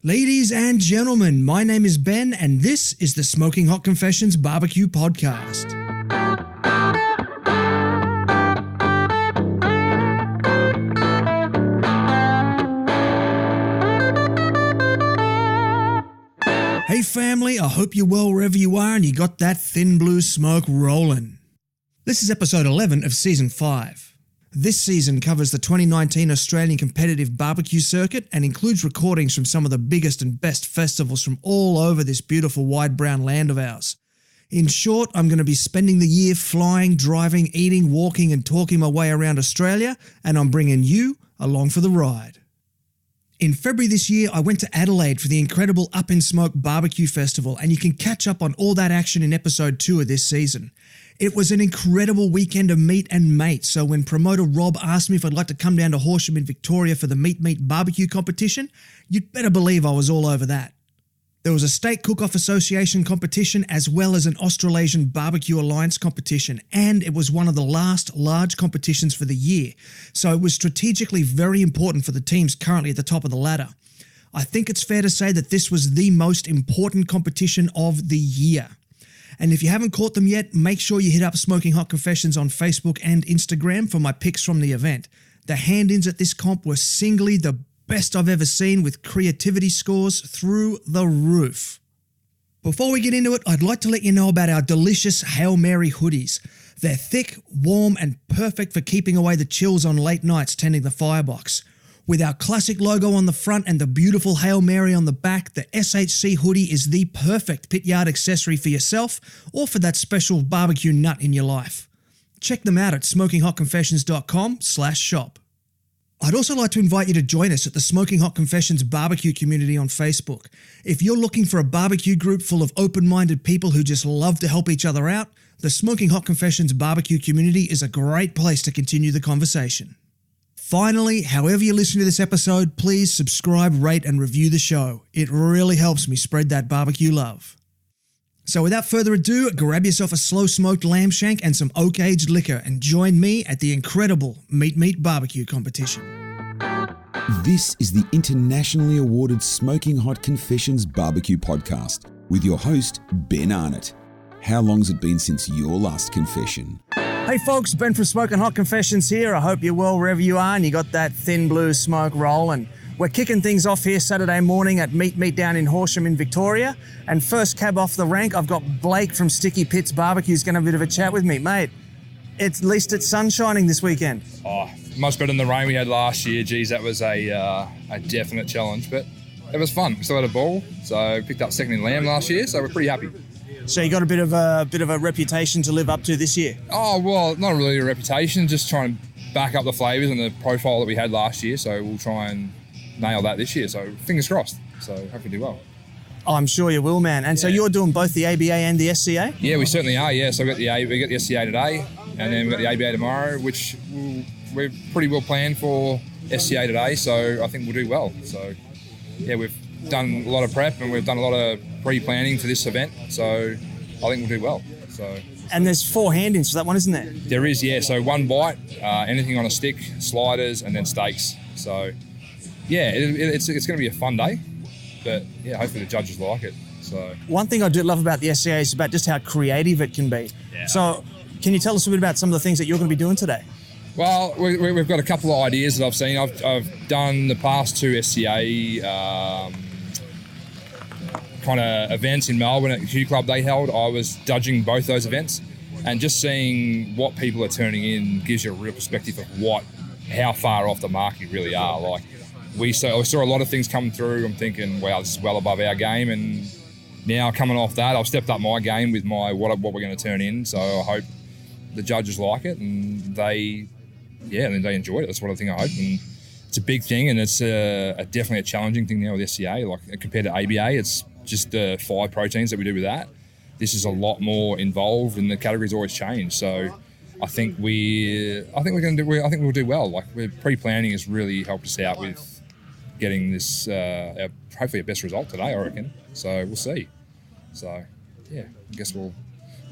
Ladies and gentlemen, my name is Ben and this is the Smoking Hot Confessions Barbecue Podcast. Hey family, I hope you're well wherever you are and you got that thin blue smoke rolling. This is episode 11 of season 5. This season covers the 2019 Australian competitive barbecue circuit and includes recordings from some of the biggest and best festivals from all over this beautiful wide brown land of ours. In short, I'm going to be spending the year flying, driving, eating, walking and talking my way around Australia, and I'm bringing you along for the ride. In February this year, I went to Adelaide for the incredible Up in Smoke Barbecue Festival, and you can catch up on all that action in episode 2 of this season. It was an incredible weekend of meat and mate, so when promoter Rob asked me if I'd like to come down to Horsham in Victoria for the Meat Meat BBQ Competition, you'd better believe I was all over that. There was a State Cook-Off Association competition as well as an Australasian Barbecue Alliance competition, and it was one of the last large competitions for the year, so it was strategically very important for the teams currently at the top of the ladder. I think it's fair to say that this was the most important competition of the year. And if you haven't caught them yet, make sure you hit up Smoking Hot Confessions on Facebook and Instagram for my pics from the event. The hand-ins at this comp were singly the best I've ever seen, with creativity scores through the roof. Before we get into it, I'd like to let you know about our delicious Hail Mary hoodies. They're thick, warm, and perfect for keeping away the chills on late nights tending the firebox. With our classic logo on the front and the beautiful Hail Mary on the back, the SHC hoodie is the perfect pit yard accessory for yourself or for that special barbecue nut in your life. Check them out at smokinghotconfessions.com/shop. I'd also like to invite you to join us at the Smoking Hot Confessions barbecue community on Facebook. If you're looking for a barbecue group full of open-minded people who just love to help each other out, the Smoking Hot Confessions barbecue community is a great place to continue the conversation. Finally, however you listen to this episode, please subscribe, rate and review the show. It really helps me spread that barbecue love. So without further ado, grab yourself a slow-smoked lamb shank and some oak-aged liquor and join me at the incredible Meat Meat BBQ Competition. This is the internationally awarded Smoking Hot Confessions Barbecue Podcast with your host, Ben Arnott. How long's it been since your last confession? Hey folks, Ben from Smoking Hot Confessions here. I hope you're well wherever you are and you got that thin blue smoke rolling. We're kicking things off here Saturday morning at Meat Meat down in Horsham in Victoria. And first cab off the rank, I've got Blake from Sticky Pits Barbecue who's going to have a bit of a chat with me. Mate, at least it's sun shining this weekend. Oh, much better than the rain we had last year. Geez, that was a definite challenge, but it was fun. We still had a ball, so picked up second in lamb last year, so we're pretty happy. So you got a bit of a reputation to live up to this year? Oh, well, not really a reputation, just trying to back up the flavours and the profile that we had last year, so we'll try and nail that this year, so fingers crossed. So hopefully do well. I'm sure you will, man. And so you're doing both the ABA and the SCA? Yeah, we certainly are, yeah. So we got the SCA today, and then we've got the ABA tomorrow, which we're pretty well planned for SCA today, so I think we'll do well. So, yeah, we've done a lot of prep and we've done a lot of pre-planning for this event, so I think we'll do well. So. And there's 4 hand-ins for that one, isn't there? There is, yeah. So 1 bite, anything on a stick, sliders, and then steaks. So, yeah, it's going to be a fun day, but yeah, hopefully the judges like it. So one thing I do love about the SCA is about just how creative it can be. Yeah. So can you tell us a bit about some of the things that you're going to be doing today? Well, we've got a couple of ideas that I've seen. I've done the past 2 SCA kind of events in Melbourne at the Q Club they held. I was judging both those events, and just seeing what people are turning in gives you a real perspective of how far off the mark you really are. Like I saw a lot of things come through. I'm thinking, wow, this is well above our game, and now coming off that, I've stepped up my game with what we're going to turn in. So I hope the judges like it and they enjoyed it. That's what I think I hope. And it's a big thing, and it's definitely a challenging thing now with SCA. Like compared to ABA, it's just the 5 proteins that we do with that. This is a lot more involved, and the categories always change. So I think we'll do well. Like pre-planning has really helped us out with getting this hopefully a best result today, I reckon. So we'll see. So yeah, I guess we'll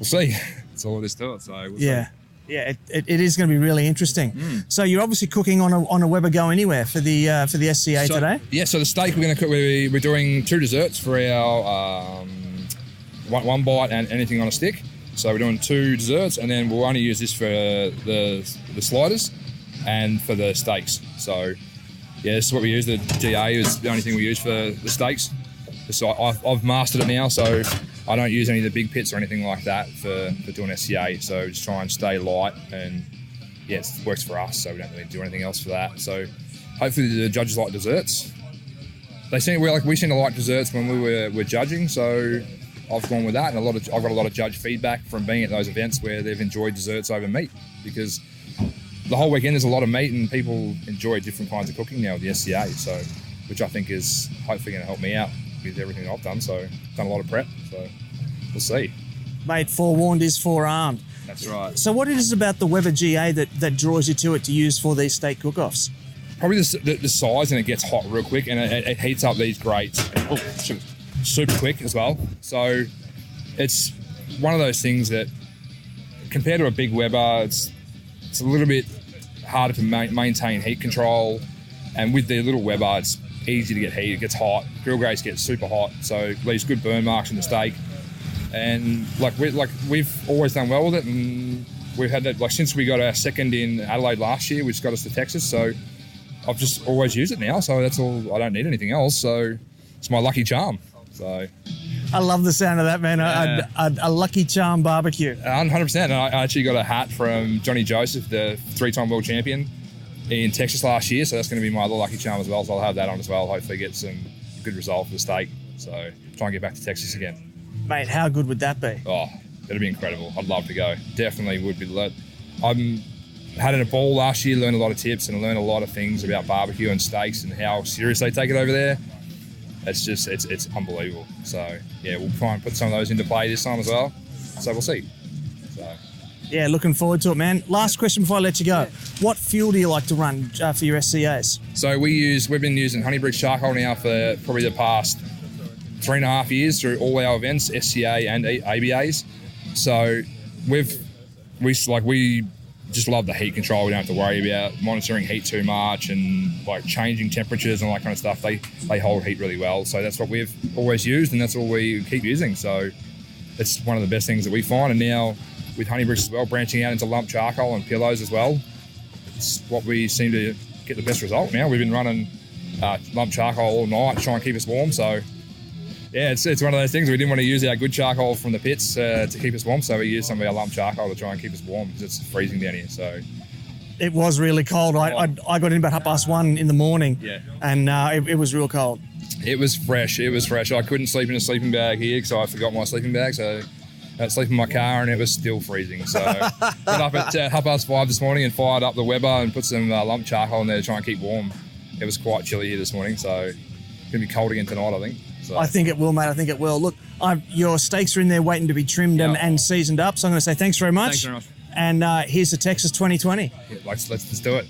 see. That's all it is to it. So we'll see. Yeah, it is going to be really interesting. So you're obviously cooking on a Weber Go Anywhere for the SCA today? Yeah, so the steak we're going to cook, we're doing 2 desserts for our one bite and anything on a stick. So we're doing 2 desserts, and then we'll only use this for the sliders and for the steaks. So yeah, this is what we use. The GA is the only thing we use for the steaks. So I've mastered it now, so I don't use any of the big pits or anything like that for doing SCA. So just try and stay light, and yeah, it works for us. So we don't really do anything else for that. So hopefully the judges like desserts. We seem to like desserts when we were judging. So I've gone with that, and I've got a lot of judge feedback from being at those events where they've enjoyed desserts over meat, because the whole weekend there's a lot of meat and people enjoy different kinds of cooking now with the SCA. So, which I think is hopefully going to help me out with everything I've done. So done a lot of prep, so we'll see. Mate, forewarned is forearmed. That's right. So what is it about the Weber GA that draws you to it to use for these steak cook-offs? Probably the size, and it gets hot real quick, and it heats up these grates super quick as well. So it's one of those things that compared to a big Weber, it's a little bit harder to maintain heat control, and with the little Weber, it's easy to get heat. It gets hot. Grill grates get super hot, so it leaves good burn marks in the steak. And we've always done well with it, and we've had that since we got our second in Adelaide last year, which got us to Texas. So I've just always used it now. So that's all. I don't need anything else. So it's my lucky charm. So I love the sound of that, man. Yeah. A lucky charm barbecue. 100%. And I actually got a hat from Johnny Joseph, the 3-time world champion in Texas last year. So that's going to be my lucky charm as well. So I'll have that on as well. Hopefully get some good result for the steak. So try and get back to Texas again. Mate, how good would that be? Oh, it'd be incredible. I'd love to go. Definitely would be. I'm had a ball last year, learned a lot of tips and learned a lot of things about barbecue and steaks and how serious they take it over there. It's unbelievable. So yeah, we'll try and put some of those into play this time as well. So we'll see. So yeah, looking forward to it, man. Last question before I let you go. What fuel do you like to run for your SCAs? So we've been using Honeybricks charcoal now for probably the past 3.5 years through all our events, SCA and ABAs. So we just love the heat control. We don't have to worry about monitoring heat too much and changing temperatures and all that kind of stuff. They hold heat really well. So that's what we've always used, and that's all we keep using. So it's one of the best things that we find. And now with Honeybricks as well, branching out into lump charcoal and pillows as well, it's what we seem to get the best result now. We've been running lump charcoal all night to try and keep us warm. So yeah, it's one of those things. We didn't want to use our good charcoal from the pits to keep us warm, so we used some of our lump charcoal to try and keep us warm because it's freezing down here. So it was really cold. I got in about 1:30 in the morning, and it was real cold. It was fresh. I couldn't sleep in a sleeping bag here because I forgot my sleeping bag, so I had to sleep in my car, and it was still freezing. So got up at 5:30 this morning and fired up the Weber and put some lump charcoal in there to try and keep warm. It was quite chilly here this morning, so it's going to be cold again tonight, I think. So. I think it will, mate. I think it will. Look, your steaks are in there waiting to be trimmed and seasoned up. So I'm going to say thanks very much. Thanks very much. And here's to Texas 2020. Yeah, let's do it.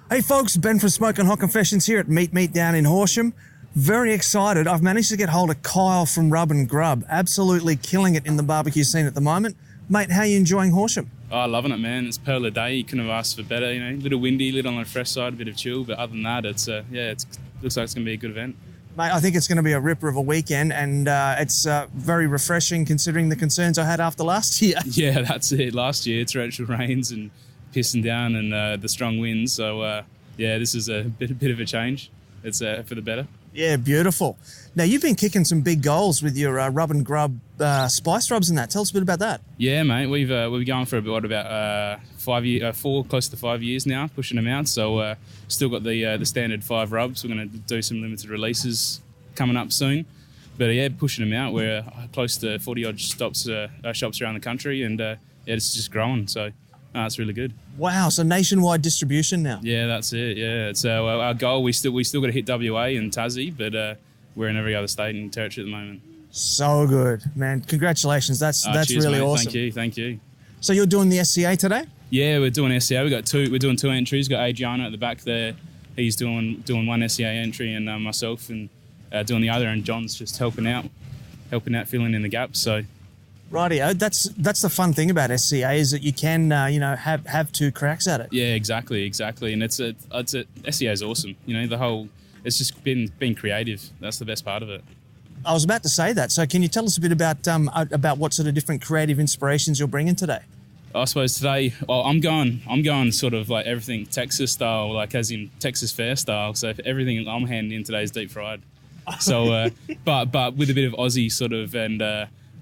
Hey, folks. Ben from Smoking Hot Confessions here at Meat Meat down in Horsham. Very excited. I've managed to get hold of Kyle from Rub and Grub. Absolutely killing it in the barbecue scene at the moment. Mate, how are you enjoying Horsham? Oh, loving it, man. It's pearl of day. You couldn't have asked for better. You know, a little windy, a little on the fresh side, a bit of chill. But other than that, it looks like it's going to be a good event. Mate, I think it's going to be a ripper of a weekend, and it's very refreshing considering the concerns I had after last year. Yeah, that's it. Last year, torrential rains and pissing down and the strong winds. So, this is a bit of a change. It's for the better. Yeah, beautiful. Now, you've been kicking some big goals with your Rub and Grub spice rubs and that. Tell us a bit about that. Yeah, mate. We've been going for about 5 years, close to 5 years now, pushing them out. So still got the standard 5 rubs. We're going to do some limited releases coming up soon. But yeah, pushing them out. We're close to 40 odd shops around the country, and it's just growing. So it's really good. Wow! So nationwide distribution now. Yeah, that's it. Yeah, it's our goal. We still got to hit WA and Tassie, but we're in every other state and territory at the moment. So good, man! Congratulations. That's cheers, really mate. awesome. Thank you. So you're doing the SCA today? Yeah, we're doing SCA. We're doing 2 entries. We've got Adriano at the back there. He's doing 1 SCA entry, and myself and doing the other. And John's just helping out, filling in the gaps. So Rightio. That's the fun thing about SCA is that you can have two cracks at it. Yeah, exactly, and it's SCA is awesome. It's just been creative. That's the best part of it. I was about to say that. So can you tell us a bit about what sort of different creative inspirations you're bringing today? I suppose today, I'm going sort of like everything Texas style, like as in Texas fair style. So everything I'm handing in today is deep fried. So, but with a bit of Aussie sort of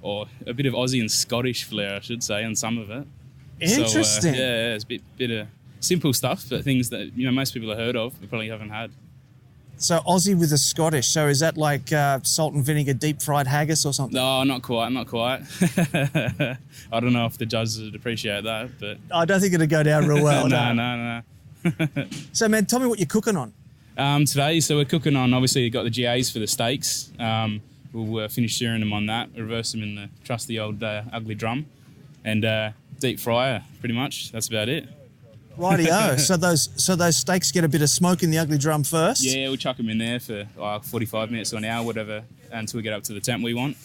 or a bit of Aussie and Scottish flair, I should say, on some of it. Interesting. So, it's a bit of simple stuff, but things that most people have heard of, but probably haven't had. So Aussie with the Scottish. So is that like salt and vinegar deep fried haggis or something? No, not quite. I don't know if the judges would appreciate that, but I don't think it'd go down real well. No. So man, tell me what you're cooking on. Today, so we're cooking on, obviously you've got the GAs for the steaks. We'll finish searing them on that, reverse them in the trusty old ugly drum, and deep fryer, pretty much. That's about it. Rightio. So those steaks get a bit of smoke in the ugly drum first? Yeah, we'll chuck them in there for 45 minutes or an hour, whatever, until we get up to the temp we want.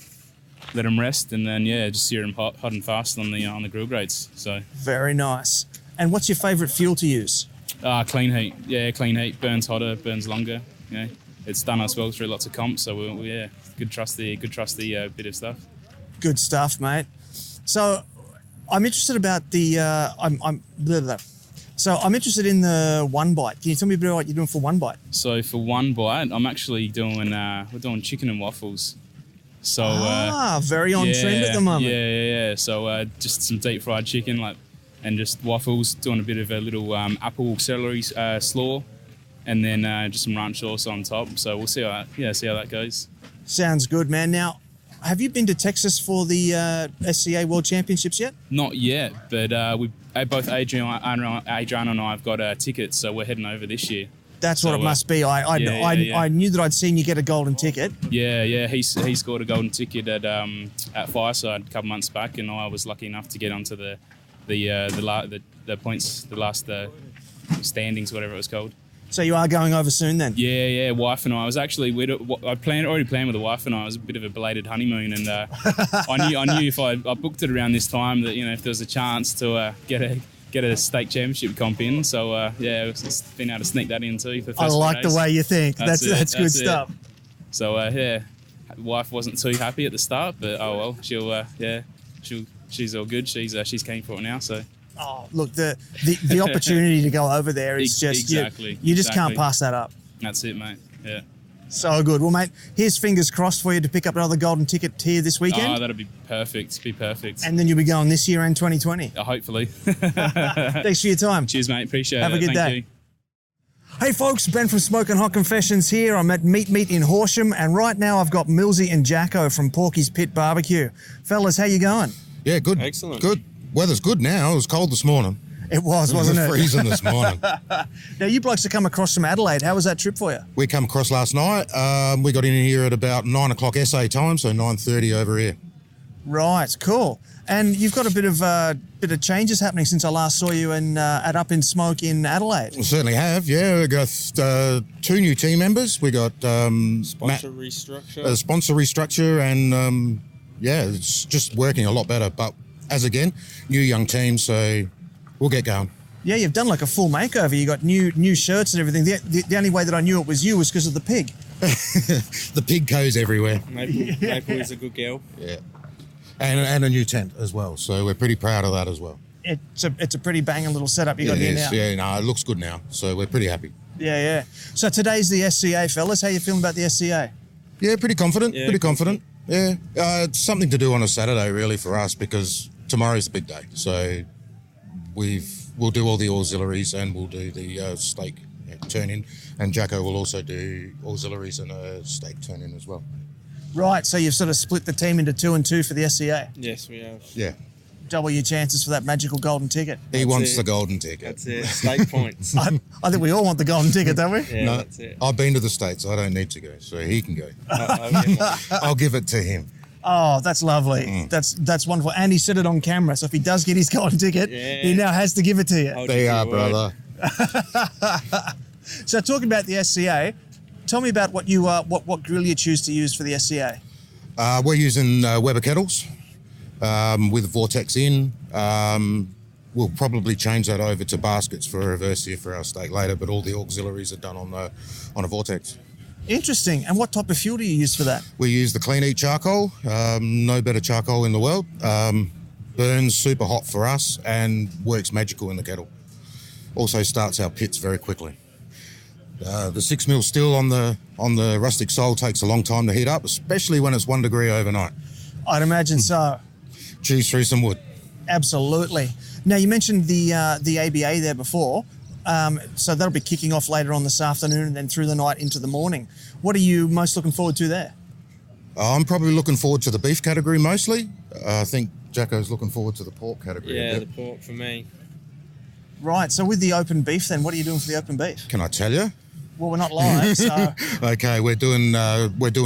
Let them rest, and then, just sear them hot and fast on the grill grates. So very nice. And what's your favourite fuel to use? Clean heat. Yeah, clean heat. Burns hotter, burns longer. It's done us well through lots of comps, so good trusty bit of stuff. Good stuff, mate. So I'm interested about the I'm interested in the one bite. Can you tell me a bit about what you're doing for one bite? So for one bite, I'm actually doing we're doing chicken and waffles. So very on trend at the moment. Yeah. So just some deep fried chicken, and just waffles. Doing a bit of a little apple celery slaw, and then just some ranch sauce on top. So we'll see how that goes. Sounds good, man. Now, have you been to Texas for the SCA World Championships yet? Not yet, but both Adrian and I have got tickets, so we're heading over this year. That's what it must be. I knew that I'd seen you get a golden ticket. Yeah. He scored a golden ticket at Fireside a couple months back, and I was lucky enough to get onto the points, the last standings, whatever it was called. So you are going over soon then? Yeah. Wife and I was actually already planned with the wife and I. It was a bit of a belated honeymoon, and I knew if I booked it around this time that if there was a chance to get a state championship comp in. So it's been able to sneak that in too. For the first I like the way you think. That's good stuff. So wife wasn't too happy at the start, but oh well, she's all good. She's keen for it now. So. Oh, look, the opportunity to go over there is just exactly. You just can't pass that up. That's it, mate. Yeah. So good. Well, mate, here's fingers crossed for you to pick up another golden ticket here this weekend. Oh, that'll be perfect. And then you'll be going this year and 2020. Hopefully. Thanks for your time. Cheers, mate. Appreciate it. Have a good day. You. Hey folks, Ben from Smoking Hot Confessions here. I'm at Meat Meat in Horsham, and right now I've got Millsy and Jacko from Porky's Pit Barbecue. Fellas, how you going? Yeah, good. Excellent. Good. Weather's good now. It was cold this morning. It wasn't it? It was freezing this morning. Now, you blokes have come across from Adelaide. How was that trip for you? We come across last night. We got in here at about 9 o'clock SA time, so 9:30 over here. Right, cool. And you've got a bit of changes happening since I last saw you at Up in Smoke in Adelaide. We certainly have, yeah. We got 2 new team members. We got sponsor restructure, and it's just working a lot better. But as again, new young team, so we'll get going. Yeah, you've done like a full makeover. You got new shirts and everything. The only way that I knew it was you was because of the pig. The pig goes everywhere. Maple is a good girl. Yeah. And a new tent as well, so we're pretty proud of that as well. It's a pretty banging little setup you got here now. Yeah, no, it looks good now, so we're pretty happy. Yeah. So today's the SCA, fellas. How you feeling about the SCA? Yeah, pretty confident. Yeah, it's something to do on a Saturday really for us because tomorrow's the big day. So we'll do all the auxiliaries and we'll do the steak turn-in, and Jacko will also do auxiliaries and a steak turn-in as well. Right, so you've sort of split the team into 2 and 2 for the SCA. Yes, we have. Yeah. Double your chances for that magical golden ticket. He wants the golden ticket. That's it, steak points. I think we all want the golden ticket, don't we? Yeah, no, that's it. I've been to the States. I don't need to go, so he can go. I'll give it to him. Oh, that's lovely. That's wonderful. And he said it on camera, so if he does get his golden ticket, he now has to give it to you. They are, brother. So talking about the SCA, tell me about what grill you choose to use for the SCA. We're using Weber kettles. with Vortex in. We'll probably change that over to baskets for a reverse sear for our steak later, but all the auxiliaries are done on a Vortex. Interesting. And what type of fuel do you use for that? We use the Clean Heat charcoal. No better charcoal in the world. Burns super hot for us and works magical in the kettle. Also starts our pits very quickly. The 6mm steel on the rustic sole takes a long time to heat up, especially when it's 1 degree overnight. I'd imagine so. Chews through some wood. Absolutely. Now, you mentioned the ABA there before, so that'll be kicking off later on this afternoon and then through the night into the morning. What are you most looking forward to there? I'm probably looking forward to the beef category mostly. I think Jacko's looking forward to the pork category. Yeah, the pork for me. Right, so with the open beef then, what are you doing for the open beef? Can I tell you? Well, we're not live, so... Okay, we're doing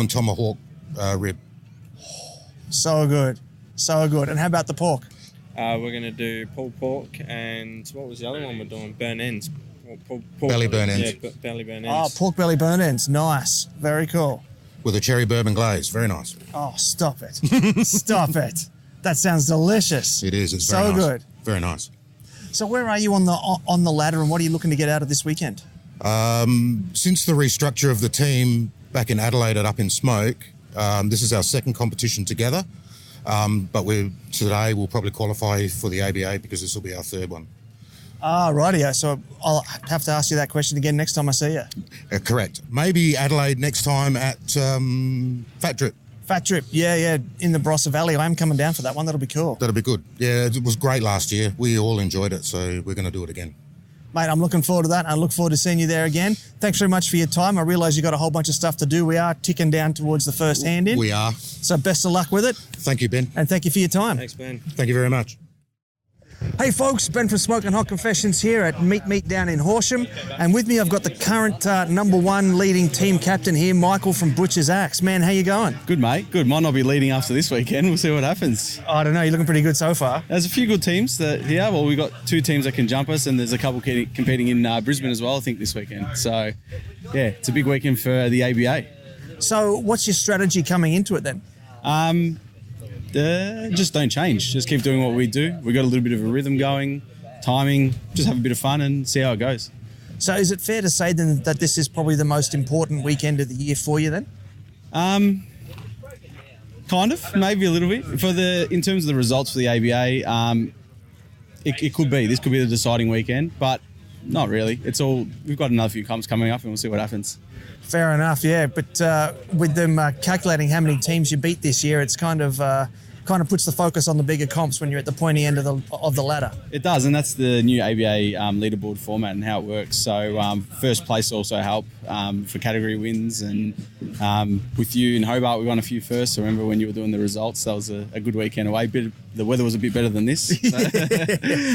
tomahawk rib. So good. So good. And how about the pork? We're going to do pulled pork and what was the other one we're doing? Burn ends. Pork Belly burn ends. Yeah, belly burn Oh, ends. pork belly burn ends. Nice. Very cool. With a cherry bourbon glaze. Very nice. Oh, stop it. Stop it. That sounds delicious. It is. It's very so nice. good. Very nice. So where are you on the ladder and what are you looking to get out of this weekend? Since the restructure of the team back in Adelaide at Up in Smoke, this is our second competition together. But today we'll probably qualify for the ABA because this will be our third one. Ah, rightio. So I'll have to ask you that question again next time I see you. Correct. Maybe Adelaide next time at Fat Drip. Fat Drip, yeah, in the Barossa Valley. I am coming down for that one. That'll be cool. That'll be good. Yeah, it was great last year. We all enjoyed it, so we're going to do it again. Mate, I'm looking forward to that. I look forward to seeing you there again. Thanks very much for your time. I realise you've got a whole bunch of stuff to do. We are ticking down towards the first hand in. We are. So best of luck with it. Thank you, Ben. And thank you for your time. Thanks, Ben. Thank you very much. Hey folks, Ben from Smoking Hot Confessions here at Meat Meat down in Horsham. And with me I've got the current number one leading team captain here, Michael from Butcher's Axe. Man, how you going? Good, mate. Good. Might not be leading after this weekend. We'll see what happens. I don't know, you're looking pretty good so far. There's a few good teams here. Well, we've got 2 teams that can jump us, and there's a couple competing in Brisbane as well, I think, this weekend. So, yeah, it's a big weekend for the ABA. So what's your strategy coming into it then? Just don't change. Just keep doing what we do. We've got a little bit of a rhythm going, timing, just have a bit of fun and see how it goes. So is it fair to say then that this is probably the most important weekend of the year for you then? Kind of, maybe a little bit. In terms of the results for the ABA, it could be. This could be the deciding weekend, but not really. We've got another few comps coming up and we'll see what happens. Fair enough, yeah. But with them calculating how many teams you beat this year, it's kind of puts the focus on the bigger comps when you're at the pointy end of the ladder. It does, and that's the new ABA leaderboard format and how it works. So first place also help for category wins, and with you in Hobart, we won a few first. So remember when you were doing the results, that was a good weekend away. The weather was a bit better than this,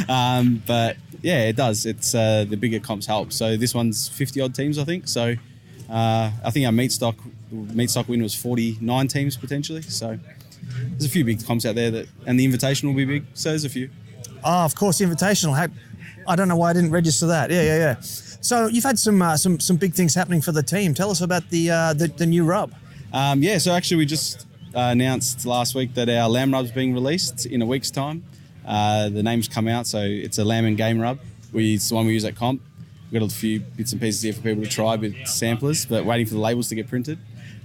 but yeah, it does. It's the bigger comps help. So this one's 50 odd teams, I think. So I think our meat stock win was 49 teams potentially. So there's a few big comps out there and the Invitational will be big. So there's a few. Oh, of course, Invitational. I don't know why I didn't register that. Yeah. So you've had some big things happening for the team. Tell us about the new rub. So actually we just announced last week that our lamb rub's being released in a week's time. The name's come out, so it's a lamb and game rub. It's the one we use at comp. We've got a few bits and pieces here for people to try, with samplers, but waiting for the labels to get printed.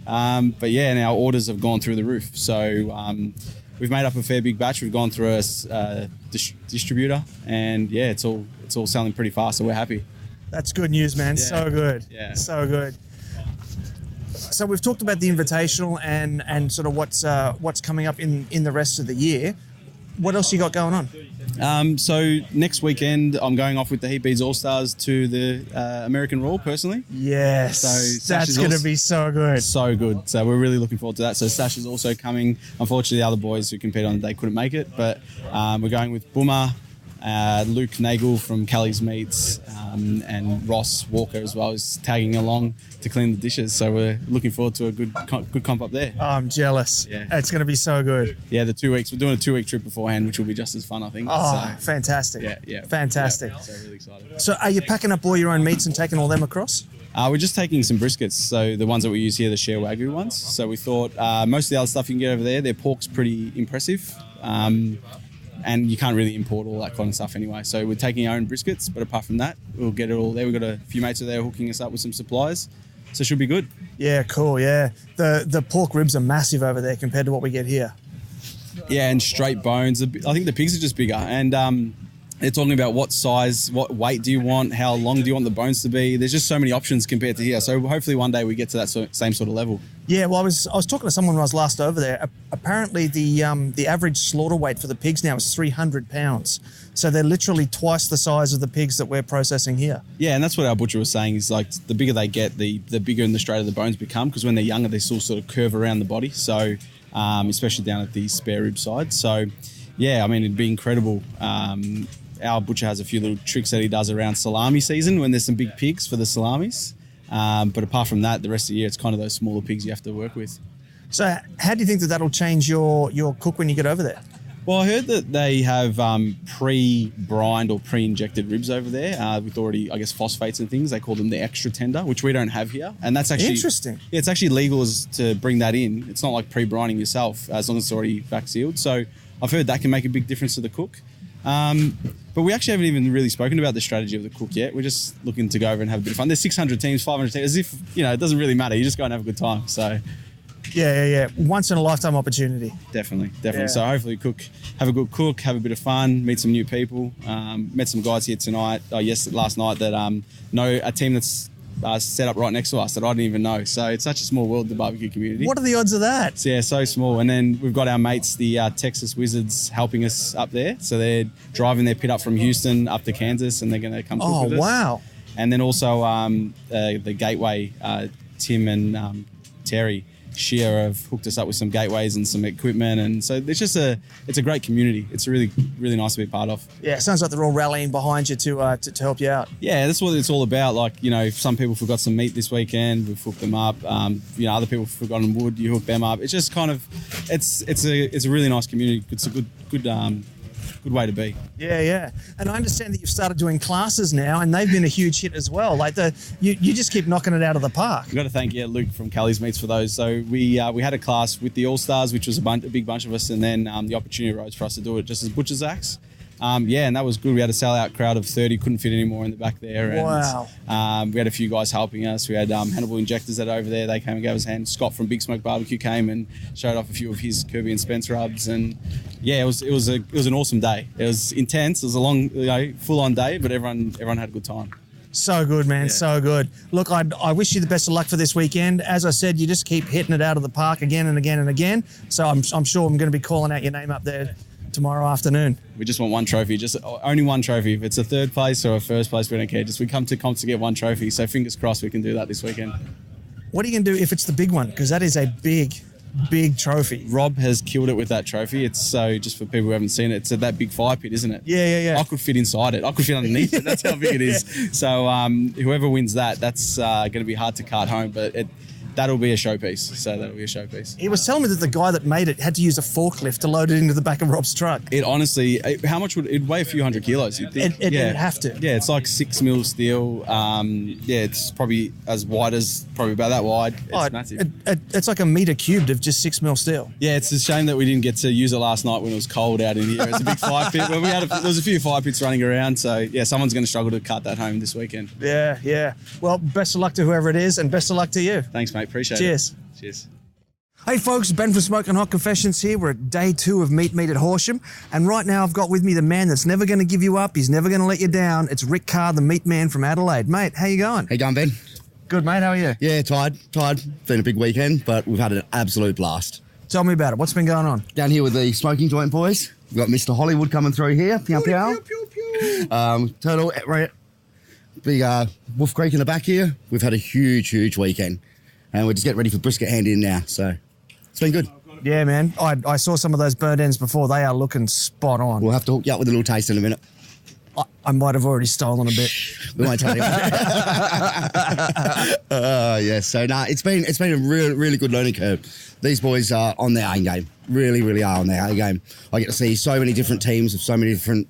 But yeah, and our orders have gone through the roof. So we've made up a fair big batch. We've gone through a distributor, and yeah, it's all selling pretty fast. So we're happy. That's good news, man. Yeah. So good. Yeah. So good. So we've talked about the Invitational and sort of what's coming up in the rest of the year. What else you got going on? So next weekend, I'm going off with the Heat Beads All-Stars to the American Royal, personally. Yes, So that's going to be so good. So good. So we're really looking forward to that. So Sash is also coming. Unfortunately, the other boys who compete on the day couldn't make it, but we're going with Boomer, Luke Nagel from Kelly's Meats and Ross Walker as well is tagging along to clean the dishes. So we're looking forward to a good comp up there. Oh, I'm jealous. Yeah. It's going to be so good. Yeah, the 2 weeks. We're doing a 2-week trip beforehand, which will be just as fun, I think. Oh, fantastic. Yeah. Fantastic. Yeah, so really excited. So are you packing up all your own meats and taking all them across? We're just taking some briskets. So the ones that we use here, the share Wagyu ones. So we thought most of the other stuff you can get over there, their pork's pretty impressive. And you can't really import all that kind of stuff anyway. So we're taking our own briskets, but apart from that, we'll get it all there. We've got a few mates over there hooking us up with some supplies. So it should be good. Yeah, cool, yeah. The pork ribs are massive over there compared to what we get here. Yeah, and straight bones. I think the pigs are just bigger. And they're talking about what size, what weight do you want, how long do you want the bones to be. There's just so many options compared to here. So hopefully one day we get to that same sort of level. Yeah, well, I was talking to someone when I was last over there. Apparently the average slaughter weight for the pigs now is 300 pounds. So they're literally twice the size of the pigs that we're processing here. Yeah, and that's what our butcher was saying is like the bigger they get, the bigger and the straighter the bones become, because when they're younger, they still sort of curve around the body. So especially down at the spare rib side. So yeah, I mean, it'd be incredible. Our butcher has a few little tricks that he does around salami season when there's some big pigs for the salamis. But apart from that, the rest of the year, it's kind of those smaller pigs you have to work with. So how do you think that'll change your cook when you get over there? Well, I heard that they have pre-brined or pre-injected ribs over there with already, I guess, phosphates and things. They call them the extra tender, which we don't have here. And that's actually... Interesting. Yeah, it's actually legal to bring that in. It's not like pre-brining yourself as long as it's already vac sealed. So I've heard that can make a big difference to the cook. But we actually haven't even really spoken about the strategy of the cook yet. We're just looking to go over and have a bit of fun. There's 600 teams, 500 teams, as if, it doesn't really matter. You just go and have a good time. So, yeah. Once in a lifetime opportunity. Definitely. Yeah. So hopefully have a good cook, have a bit of fun, meet some new people. Met some guys here last night that know a team that's set up right next to us that I didn't even know. So it's such a small world, the barbecue community. What are the odds of that? So small. And then we've got our mates, the Texas Wizards, helping us up there. So they're driving their pit up from Houston up to Kansas, and they're going to come cook with us. Oh, wow. And then also the Gateway, Tim and Terry Shear have hooked us up with some gateways and some equipment, and so it's a great community. It's really, really nice to be part of. Yeah, it sounds like they're all rallying behind you to help you out. Yeah, that's what it's all about. Like, if some people forgot some meat this weekend, we've hooked them up. Other people have forgotten wood, you hook them up. It's just kind of, it's a really nice community. It's a good way to be. Yeah. And I understand that you've started doing classes now, and they've been a huge hit as well. Like you just keep knocking it out of the park. We've got to thank Luke from Kelly's Meats for those. So we had a class with the All-Stars, which was a big bunch of us, and then the opportunity arose for us to do it just as butcher's acts. And that was good. We had a sellout crowd of 30, couldn't fit any more in the back there. And, wow. We had a few guys helping us. We had Hannibal Injectors that are over there. They came and gave us a hand. Scott from Big Smoke Barbecue came and showed off a few of his Kirby and Spence rubs. And it was an awesome day. It was intense. It was a long, full-on day, but everyone had a good time. So good, man. Yeah. So good. Look, I wish you the best of luck for this weekend. As I said, you just keep hitting it out of the park again and again and again. So I'm sure I'm going to be calling out your name up there tomorrow afternoon. We just want one trophy, just only one trophy. If it's a third place or a first place, we don't care. Just we come to comps to get one trophy. So fingers crossed we can do that this weekend. What are you going to do if it's the big one? Because that is a big trophy. Rob has killed it with that trophy. It's so, just for people who haven't seen it, it's that big fire pit, isn't it? Yeah. I could fit inside it. I could fit underneath it. That's how big it is. So whoever wins that's going to be hard to cart home, but that'll be a showpiece. He was telling me that the guy that made it had to use a forklift to load it into the back of Rob's truck. It honestly, how much would it weigh? A few hundred kilos, you'd think. It'd have to. Yeah, it's like 6 mil steel. It's probably as wide as, probably about that wide. It's massive. It's like a meter cubed of just 6 mil steel. Yeah, it's a shame that we didn't get to use it last night when it was cold out in here. It's a big fire pit. Well, there was a few fire pits running around, so yeah, someone's going to struggle to cart that home this weekend. Yeah. Well, best of luck to whoever it is, and best of luck to you. Thanks, mate. Appreciate it. Cheers. Hey folks, Ben from Smoking Hot Confessions here. We're at day 2 of Meat Meat at Horsham, and right now I've got with me the man that's never going to give you up. He's never going to let you down. It's Rick Carr, the Meat Man from Adelaide. Mate, how you going? How you going, Ben? Good, mate. How are you? Yeah, tired. Been a big weekend, but we've had an absolute blast. Tell me about it. What's been going on? Down here with the smoking joint boys. We've got Mr. Hollywood coming through here. Pew, pew. Turtle, big Wolf Creek in the back here. We've had a huge weekend. And we're just getting ready for brisket hand in now. So it's been good. Yeah, man. I saw some of those burnt ends before. They are looking spot on. We'll have to hook you up with a little taste in a minute. I might have already stolen a bit. We won't tell you. Yeah. So it's been a really good learning curve. These boys are on their A game. Really, really are on their A game. I get to see so many different teams of so many different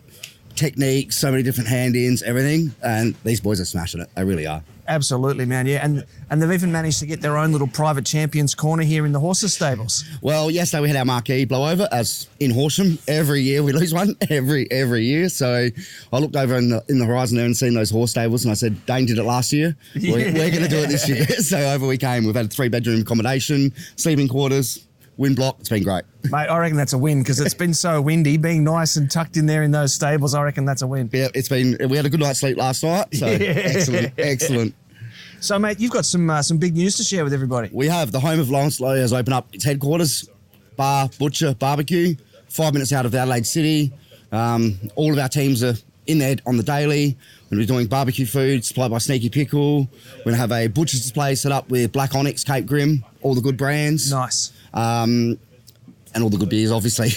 techniques, so many different hand-ins, everything, and these boys are smashing it. They really are. Absolutely, man. Yeah, and they've even managed to get their own little private champions corner here in the horses stables. Well, yesterday we had our marquee blowover as in Horsham. Every year we lose one, every year. So I looked over in the horizon there and seen those horse stables, and I said, Dane did it last year. Yeah. We're going to do it this year. So over we came. We've had a 3-bedroom accommodation, sleeping quarters, wind block. It's been great. Mate, I reckon that's a win because it's been so windy. Being nice and tucked in there in those stables, I reckon that's a win. Yeah, we had a good night's sleep last night. So excellent. So, mate, you've got some big news to share with everybody. We have. The home of Lawrence Lowe has opened up its headquarters, bar, butcher, barbecue, 5 minutes out of Adelaide City. All of our teams are in there on the daily. We're going to be doing barbecue food supplied by Sneaky Pickle. We're going to have a butcher's display set up with Black Onyx, Cape Grim, all the good brands. Nice. And all the good beers, obviously.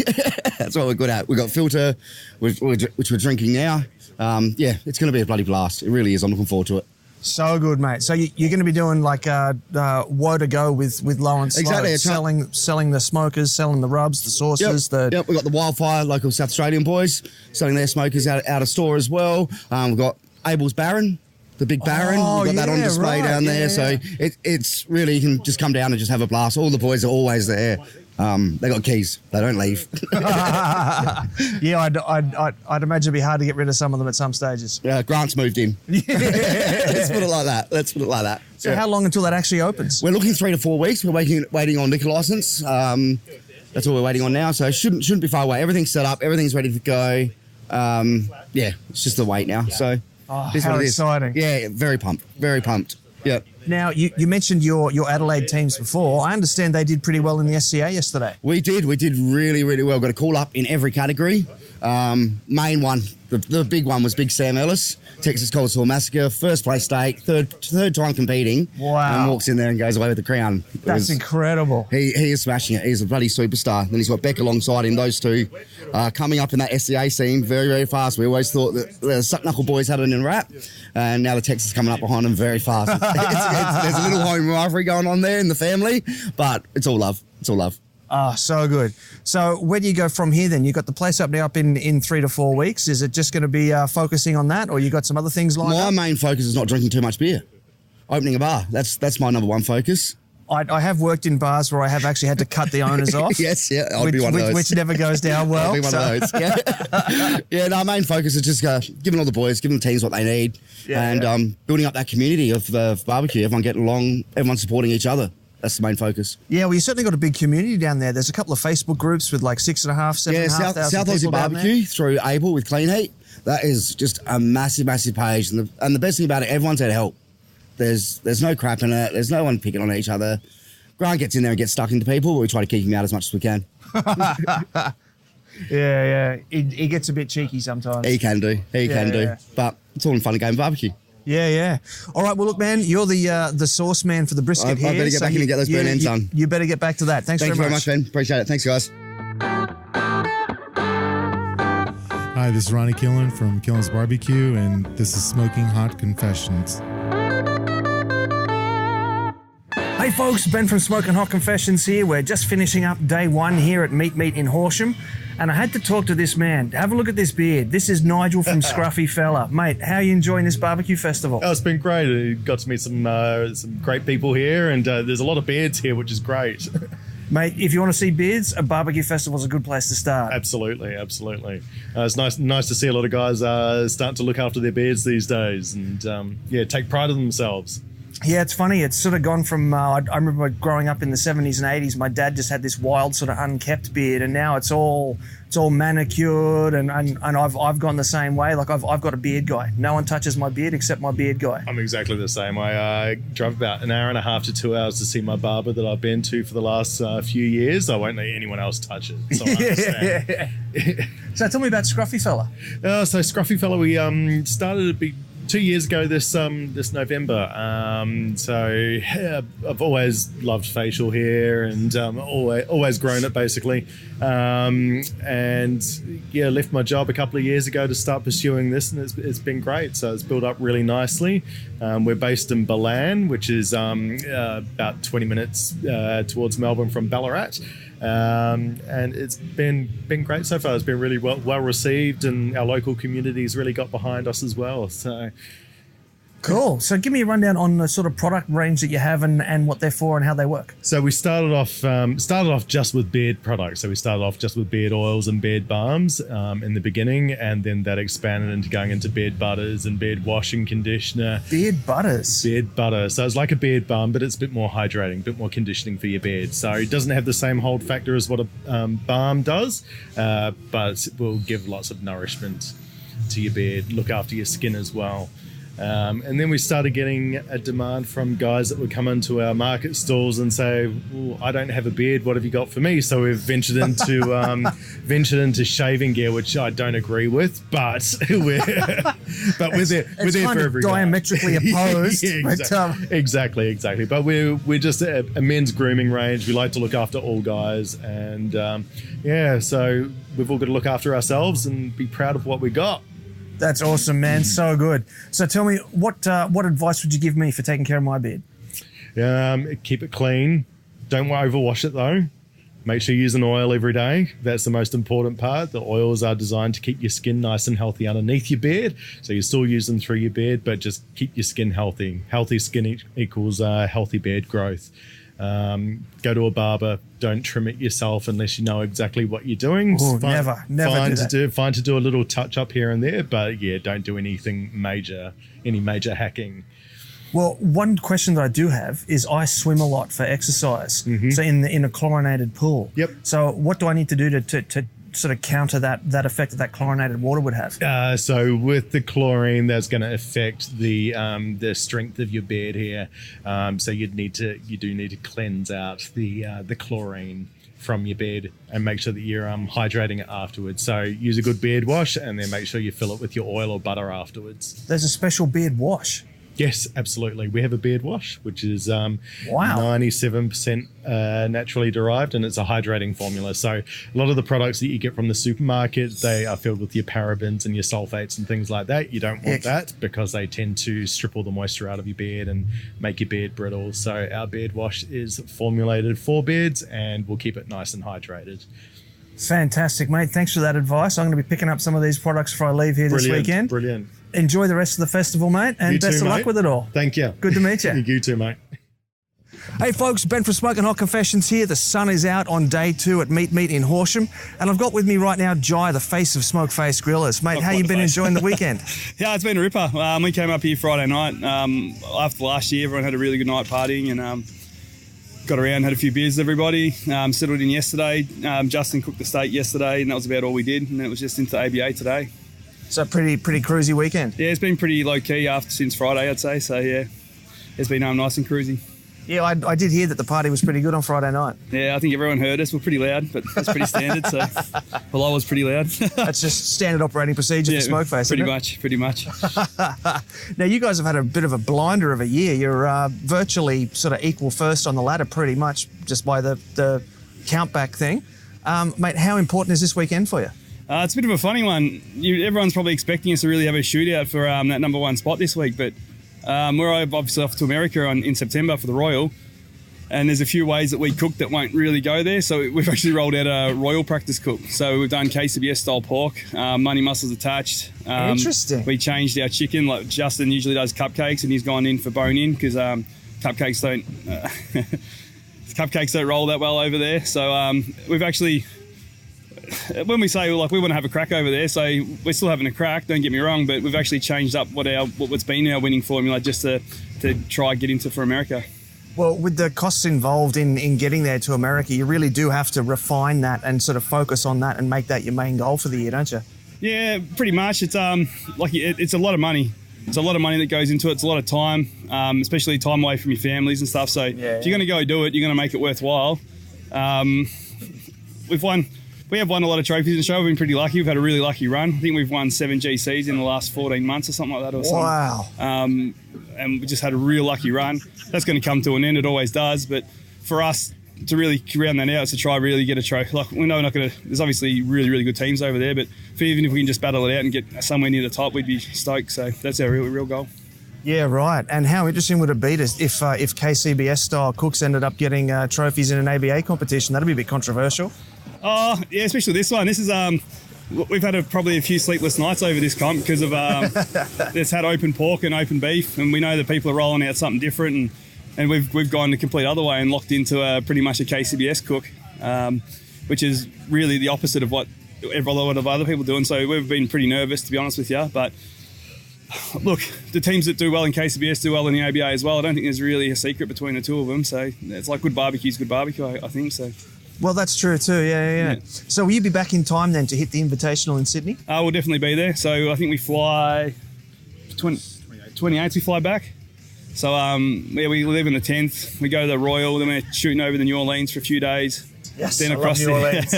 That's what we're good at. We've got Filter, which we're drinking now. Yeah, it's going to be a bloody blast. It really is. I'm looking forward to it. So good, mate. So you're going to be doing like woe to go with Lawrence exactly. Lowe, selling the smokers, selling the rubs, the sauces. Yep. We've got the Wildfire, local South Australian boys, selling their smokers out of store as well. We've got Abel's Baron, the big Baron. We've got that on display down there. So it's really, you can just come down and just have a blast. All the boys are always there. They got keys. They don't leave. Yeah, I'd imagine it'd be hard to get rid of some of them at some stages. Yeah, Grant's moved in. Let's put it like that. So how long until that actually opens? We're looking 3 to 4 weeks. We're waiting on liquor license. That's all we're waiting on now. So it shouldn't be far away. Everything's set up. Everything's ready to go. Yeah, it's just the wait now. So how exciting! Yeah, very pumped. Very pumped. Yeah. Now, you mentioned your Adelaide teams before. I understand they did pretty well in the SCA yesterday. We did really, really well. Got a call up in every category. Main one, the big one was Big Sam Ellis, Texas Cold Sore Massacre, first place stake, third time competing. Wow. And walks in there and goes away with the crown. That's incredible. He is smashing it. He's a bloody superstar. Then he's got Beck alongside him. Those two coming up in that SCA scene very, very fast. We always thought that the Suck Knuckle boys had it in wrap, and now the Texas coming up behind them very fast. There's a little home rivalry going on there in the family, but it's all love. It's all love. Oh, so good. So where do you go from here then? You got the place up now up in 3 to 4 weeks. Is it just going to be focusing on that, or you got some other things lined up? My main focus is not drinking too much beer. Opening a bar. That's my number one focus. I have worked in bars where I have actually had to cut the owners off. Yes, yeah, I'll be one of those. Which never goes down well. I'll be one of those. Yeah. Yeah, no, our main focus is just giving all the boys, giving the teams what they need, building up that community of barbecue. Everyone getting along, everyone supporting each other. That's the main focus. Yeah, well, you certainly got a big community down there. There's a couple of Facebook groups with like 6,500, 7,500 South Aussie Barbecue through Abel with Clean Heat. That is just a massive, massive page. And the best thing about it, everyone's there to help. There's no crap in it. There's no one picking on each other. Grant gets in there and gets stuck into people, but we try to keep him out as much as we can. Yeah. He gets a bit cheeky sometimes. He can do. Yeah. But it's all in fun and game barbecue. Yeah. All right, well, look, man, you're the sauce man for the brisket here. I better get back in and get those burn ends done. You better get back to that. Thank you very much, Ben. Appreciate it. Thanks, guys. Hi, this is Ronnie Killen from Killen's Barbecue, and this is Smoking Hot Confessions. Hey folks, Ben from Smoking Hot Confessions here. We're just finishing up day 1 here at Meat Meat in Horsham, and I had to talk to this man. Have a look at this beard. This is Nigel from Scruffy Fella. Mate, how are you enjoying this barbecue festival? Oh, it's been great. I got to meet some great people here, and there's a lot of beards here, which is great. Mate, if you want to see beards, a barbecue festival is a good place to start. Absolutely. It's nice to see a lot of guys starting to look after their beards these days, and take pride in themselves. Yeah, it's funny. It's sort of gone from, I remember growing up in the 70s and 80s, my dad just had this wild sort of unkept beard, and now it's all manicured, and I've gone the same way. Like I've got a beard guy. No one touches my beard except my beard guy. I'm exactly the same. I drive about an hour and a half to 2 hours to see my barber that I've been to for the last few years. I won't let anyone else touch it, so I understand. So tell me about Scruffy Fella. So Scruffy Fella, we started a big 2 years ago this November. So I've always loved facial hair and always grown it basically. And yeah, left my job a couple of years ago to start pursuing this, and it's been great. So it's built up really nicely. We're based in Balan, which is about 20 minutes towards Melbourne from Ballarat. And it's been great so far. It's been really well received, and our local community's really got behind us as well. So cool. So give me a rundown on the sort of product range that you have and what they're for and how they work. So we started off just with beard products. So we started off just with beard oils and beard balms in the beginning, and then that expanded into going into beard butters and beard wash and conditioner. Beard butters? Beard butter. So it's like a beard balm, but it's a bit more hydrating, a bit more conditioning for your beard. So it doesn't have the same hold factor as what a balm does, but it will give lots of nourishment to your beard, look after your skin as well. And then we started getting a demand from guys that would come into our market stalls and say, I don't have a beard, what have you got for me? So we've ventured into shaving gear, which I don't agree with, but we're there for every guy. Diametrically opposed. Yeah, exactly. But we're just a men's grooming range. We like to look after all guys, and so we've all got to look after ourselves and be proud of what we got. That's awesome, man. So good. So tell me, what advice would you give me for taking care of my beard? Keep it clean. Don't overwash it, though. Make sure you use an oil every day. That's the most important part. The oils are designed to keep your skin nice and healthy underneath your beard. So you still use them through your beard, but just keep your skin healthy. Healthy skin equals healthy beard growth. Go to a barber. Don't trim it yourself unless you know exactly what you're doing. Ooh, never do that. Fine to do a little touch up here and there, but yeah, don't do any major hacking. Well, one question that I do have is I swim a lot for exercise. Mm-hmm. So in a chlorinated pool. Yep. So what do I need to do to sort of counter that effect that chlorinated water would have? So with the chlorine, that's going to affect the strength of your beard here. So you do need to cleanse out the chlorine from your beard and make sure that you're hydrating it afterwards. So use a good beard wash, and then make sure you fill it with your oil or butter afterwards. There's a special beard wash? Yes, absolutely. We have a beard wash, which is 97% naturally derived, and it's a hydrating formula. So a lot of the products that you get from the supermarket, they are filled with your parabens and your sulfates and things like that. You don't want that because they tend to strip all the moisture out of your beard and make your beard brittle. So our beard wash is formulated for beards, and we'll keep it nice and hydrated. Fantastic, mate. Thanks for that advice. I'm going to be picking up some of these products before I leave here this weekend. Brilliant. Enjoy the rest of the festival, mate, and best of luck with it all. Thank you. Good to meet you. You too, mate. Hey folks, Ben from Smoking Hot Confessions here. The sun is out on day 2 at Meat Meat in Horsham, and I've got with me right now Jai, the face of Smoke Face Grillers. Mate, how you been enjoying the weekend? Yeah, it's been a ripper. We came up here Friday night. After last year, everyone had a really good night partying, and got around, had a few beers with everybody, settled in yesterday. Justin cooked the steak yesterday, and that was about all we did, and then it was just into ABA today. So pretty cruisy weekend. Yeah, it's been pretty low key since Friday, I'd say. So yeah, it's been nice and cruisy. Yeah, I did hear that the party was pretty good on Friday night. Yeah, I think everyone heard us. We're pretty loud, but that's pretty standard. So, well, I was pretty loud. That's just standard operating procedure for Smokeface. Pretty much. Now, you guys have had a bit of a blinder of a year. You're virtually sort of equal first on the ladder, pretty much, just by the count back thing. Mate, how important is this weekend for you? It's a bit of a funny one. Everyone's probably expecting us to really have a shootout for that number 1 spot this week, but we're obviously off to America in September for the Royal, and there's a few ways that we cook that won't really go there, so we've actually rolled out a Royal practice cook. So we've done KCBS style pork, money muscles attached. Interesting. We changed our chicken, like Justin usually does cupcakes, and he's gone in for bone in because cupcakes don't roll that well over there. So we've actually, when we say we want to have a crack over there, so we're still having a crack, don't get me wrong, but we've actually changed up what's been our winning formula just to try get into for America. Well, with the costs involved in getting there to America, you really do have to refine that and sort of focus on that and make that your main goal for the year, don't you? Yeah, pretty much. It's it's a lot of money. It's a lot of money that goes into it. It's a lot of time, especially time away from your families and stuff. So if you're going to go do it, you're going to make it worthwhile. We've we have won a lot of trophies in the show. We've been pretty lucky. We've had a really lucky run. I think we've won 7 GCs in the last 14 months or something like that. Wow. And we just had a real lucky run. That's going to come to an end. It always does. But for us to really round that out is to try really get a trophy. Like, we know we're not going to, there's obviously really, really good teams over there, but even if we can just battle it out and get somewhere near the top, we'd be stoked. So that's our real goal. Yeah, right. And how interesting would it be if KCBS style cooks ended up getting trophies in an ABA competition? That'd be a bit controversial. Oh, yeah, especially this one. This is we've had probably a few sleepless nights over this comp because of it's had open pork and open beef, and we know that people are rolling out something different, and we've gone the complete other way and locked into pretty much a KCBS cook, which is really the opposite of what a lot of other people are doing. So we've been pretty nervous, to be honest with you, but. Look, the teams that do well in KCBS do well in the ABA as well. I don't think there's really a secret between the two of them. So it's like good barbecue's good barbecue, I think so. Well, that's true too, yeah. So will you be back in time then to hit the Invitational in Sydney? We'll definitely be there. So I think we fly 28th we fly back. So we leave on the 10th. We go to the Royal, then we're shooting over the New Orleans for a few days. Yes, then I love New Orleans.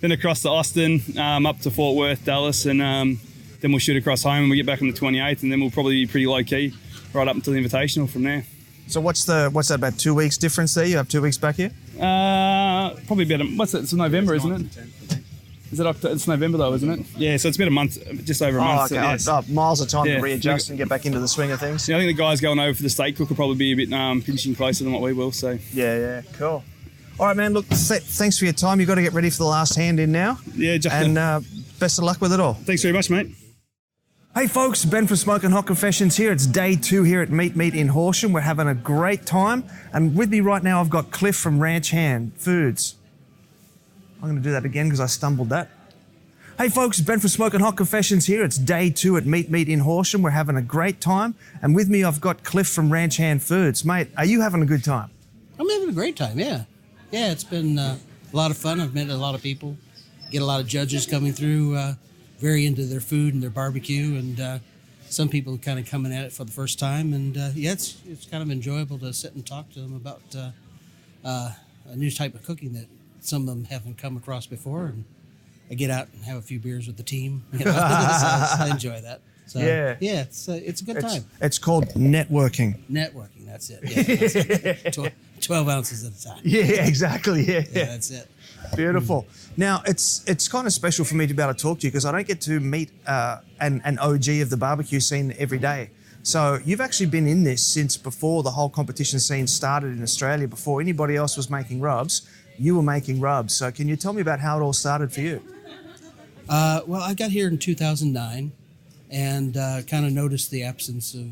Then across to Austin, up to Fort Worth, Dallas, and then we'll shoot across home and we get back on the 28th, and then we'll probably be pretty low key right up until the Invitational from there. So what's that, about 2 weeks difference there? You have 2 weeks back here? Probably about what's it? It's November, isn't it? Is it October? It's November though, isn't it? Yeah, so it's been a month, just over a month. Okay. So, miles of time to readjust and get back into the swing of things. Yeah, I think the guys going over for the steak cook will probably be a bit finishing closer than what we will. So yeah, cool. All right, man. Look, thanks for your time. You've got to get ready for the last hand in now. Yeah, and best of luck with it all. Thanks very much, mate. Hey folks, Ben from Smoking Hot Confessions here. It's day 2 here at Meat Meat in Horsham. We're having a great time. And with me right now, I've got Cliff from Ranch Hand Foods. I'm going to do that again because I stumbled that. Hey folks, Ben from Smoking Hot Confessions here. It's day 2 at Meat Meat in Horsham. We're having a great time. And with me, I've got Cliff from Ranch Hand Foods. Mate, are you having a good time? I'm having a great time, yeah. Yeah, it's been a lot of fun. I've met a lot of people, get a lot of judges coming through, very into their food and their barbecue, and some people kind of coming at it for the first time. And it's kind of enjoyable to sit and talk to them about a new type of cooking that some of them haven't come across before. And I get out and have a few beers with the team. So I enjoy that. So, yeah, it's a good time. It's called networking. Networking, that's it. Yeah, that's 12 ounces at a time. Yeah, exactly. Yeah, that's it. Beautiful. Now, it's kind of special for me to be able to talk to you because I don't get to meet an OG of the barbecue scene every day. So you've actually been in this since before the whole competition scene started in Australia, before anybody else was making rubs. You were making rubs. So can you tell me about how it all started for you? Well, I got here in 2009 and kind of noticed the absence of,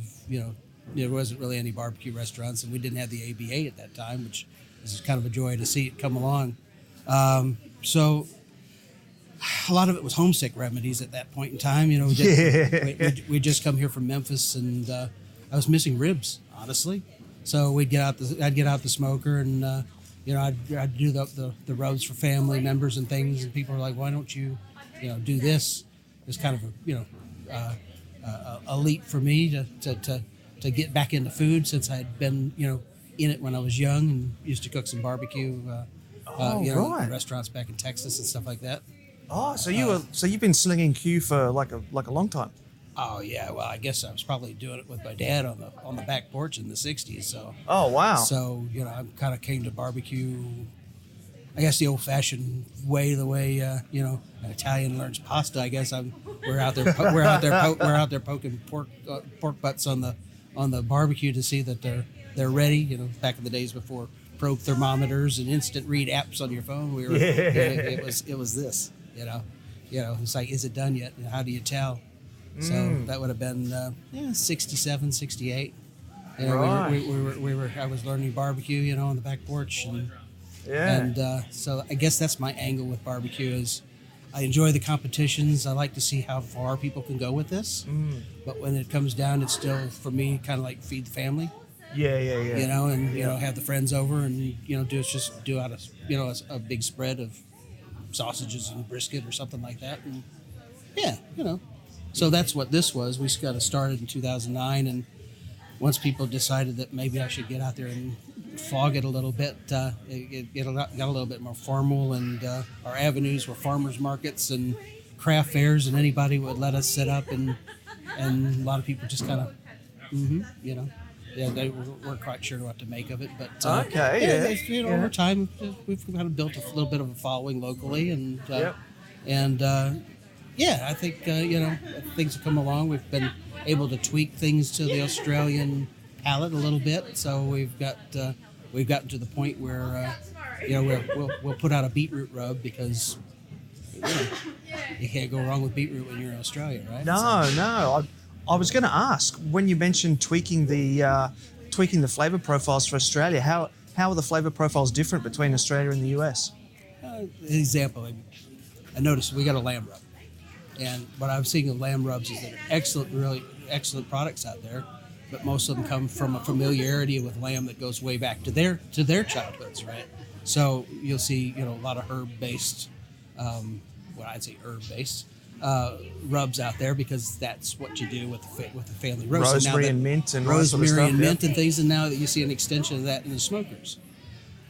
there wasn't really any barbecue restaurants, and we didn't have the ABA at that time, which is kind of a joy to see it come along. So a lot of it was homesick remedies at that point in time. We just come here from Memphis, and I was missing ribs, honestly. So I'd get out the smoker, and I'd do the rubs for family members and things, and people are like, "Why don't you, do this?" It's kind of a leap for me to get back into food, since I'd been in it when I was young and used to cook some barbecue. Right. Restaurants back in Texas and stuff like that. Oh, so you've been slinging Q for like a long time. Oh yeah, well I guess I was probably doing it with my dad on the back porch in the '60s. So. Oh wow. So I kind of came to barbecue, I guess the old-fashioned way, an Italian learns pasta. I guess we're out there poking pork butts on the barbecue to see that they're ready. Back in the days before probe thermometers and instant read apps on your phone, it was this. It's like, is it done yet? How do you tell? So that would have been 67, 68. Right. I was learning barbecue, on the back porch, and so I guess that's my angle with barbecue is I enjoy the competitions. I like to see how far people can go with this, but when it comes down, it's still for me kind of like feed the family. Yeah. Have the friends over and do out a big spread of sausages and brisket or something like that, and so that's what this was. We got started in 2009, and once people decided that maybe I should get out there and fog it a little bit. It got a little bit more formal, and our avenues were farmers markets and craft fairs, and anybody would let us set up, and a lot of people just kind of, they weren't quite sure what to make of it. But over time, we've kind of built a little bit of a following locally, and I think things have come along. We've been able to tweak things to the Australian palate a little bit, so we've gotten to the point where we'll put out a beetroot rub because you can't go wrong with beetroot when you're in Australia, right? No. I was going to ask, when you mentioned tweaking the flavor profiles for Australia, how are the flavor profiles different between Australia and the US? Example, I noticed we got a lamb rub, and what I'm seeing of lamb rubs is that really excellent products out there, but most of them come from a familiarity with lamb that goes way back to their childhoods, right? So you'll see a lot of herb-based, herb-based rubs out there, because that's what you do with the family roast. Rosemary and mint and mint and things, and now that you see an extension of that in the smokers.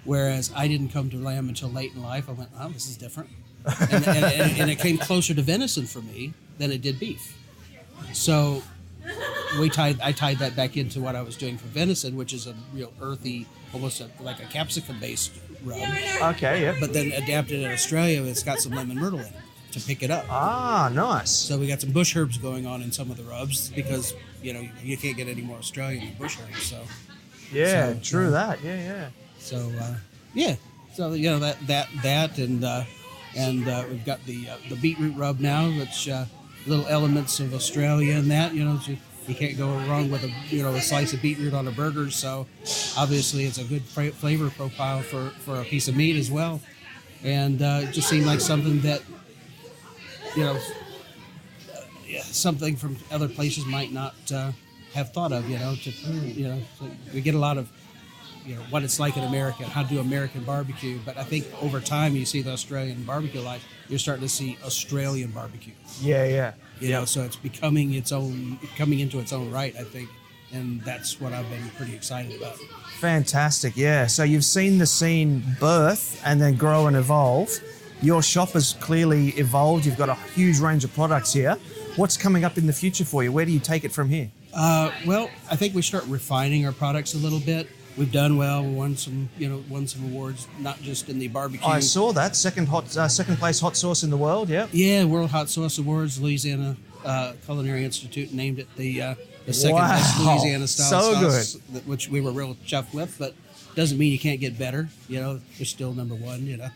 Whereas I didn't come to lamb until late in life. I went, oh, this is different. and it came closer to venison for me than it did beef. So I tied that back into what I was doing for venison, which is a real earthy, almost like a capsicum-based rub. Okay, yeah. But then adapted in Australia, it's got some lemon myrtle in it to pick it up. Ah, nice. So we got some bush herbs going on in some of the rubs, because you can't get any more Australian than bush herbs. So true that. Yeah. So that and we've got the beetroot rub now, which little elements of Australia in that. You can't go wrong with a slice of beetroot on a burger. So obviously it's a good flavor profile for a piece of meat as well. And it just seemed like something that something from other places might not have thought of. We get a lot of what it's like in America, how to do American barbecue. But I think over time you see the Australian barbecue life, you're starting to see Australian barbecue. Yeah. So it's coming into its own right, I think, and that's what I've been pretty excited about. Fantastic, yeah. So you've seen the scene birth and then grow and evolve. Your shop has clearly evolved. You've got a huge range of products here. What's coming up in the future for you? Where do you take it from here? Well, I think we start refining our products a little bit. We've done well. We won some awards, not just in the barbecue. I saw that second place hot sauce in the world. Yeah. Yeah, World Hot Sauce Awards. Louisiana Culinary Institute named it the second best Louisiana style sauce, which we were real chuffed with. But doesn't mean you can't get better. They're still number one.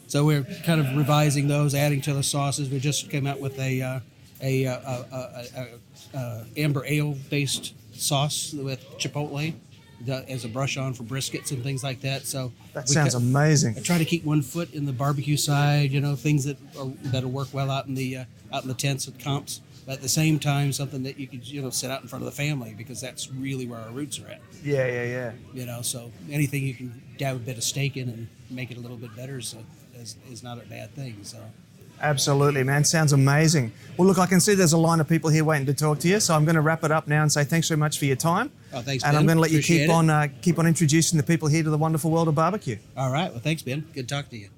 So we're kind of revising those, adding to the sauces. We just came out with a amber ale based sauce with chipotle as a brush on for briskets and things like that. So that sounds amazing. I try to keep one foot in the barbecue side, things that'll work well out in the tents and comps, but at the same time something that you could sit out in front of the family, because that's really where our roots are at. Yeah. So anything you can dab a bit of steak in and make it a little bit better is not a bad thing. So. Absolutely, man. Sounds amazing. Well, look, I can see there's a line of people here waiting to talk to you, so I'm going to wrap it up now and say thanks very much for your time. Oh, thanks, Ben. And I'm going to let you keep on introducing the people here to the wonderful world of barbecue. All right. Well, thanks, Ben. Good talking to you.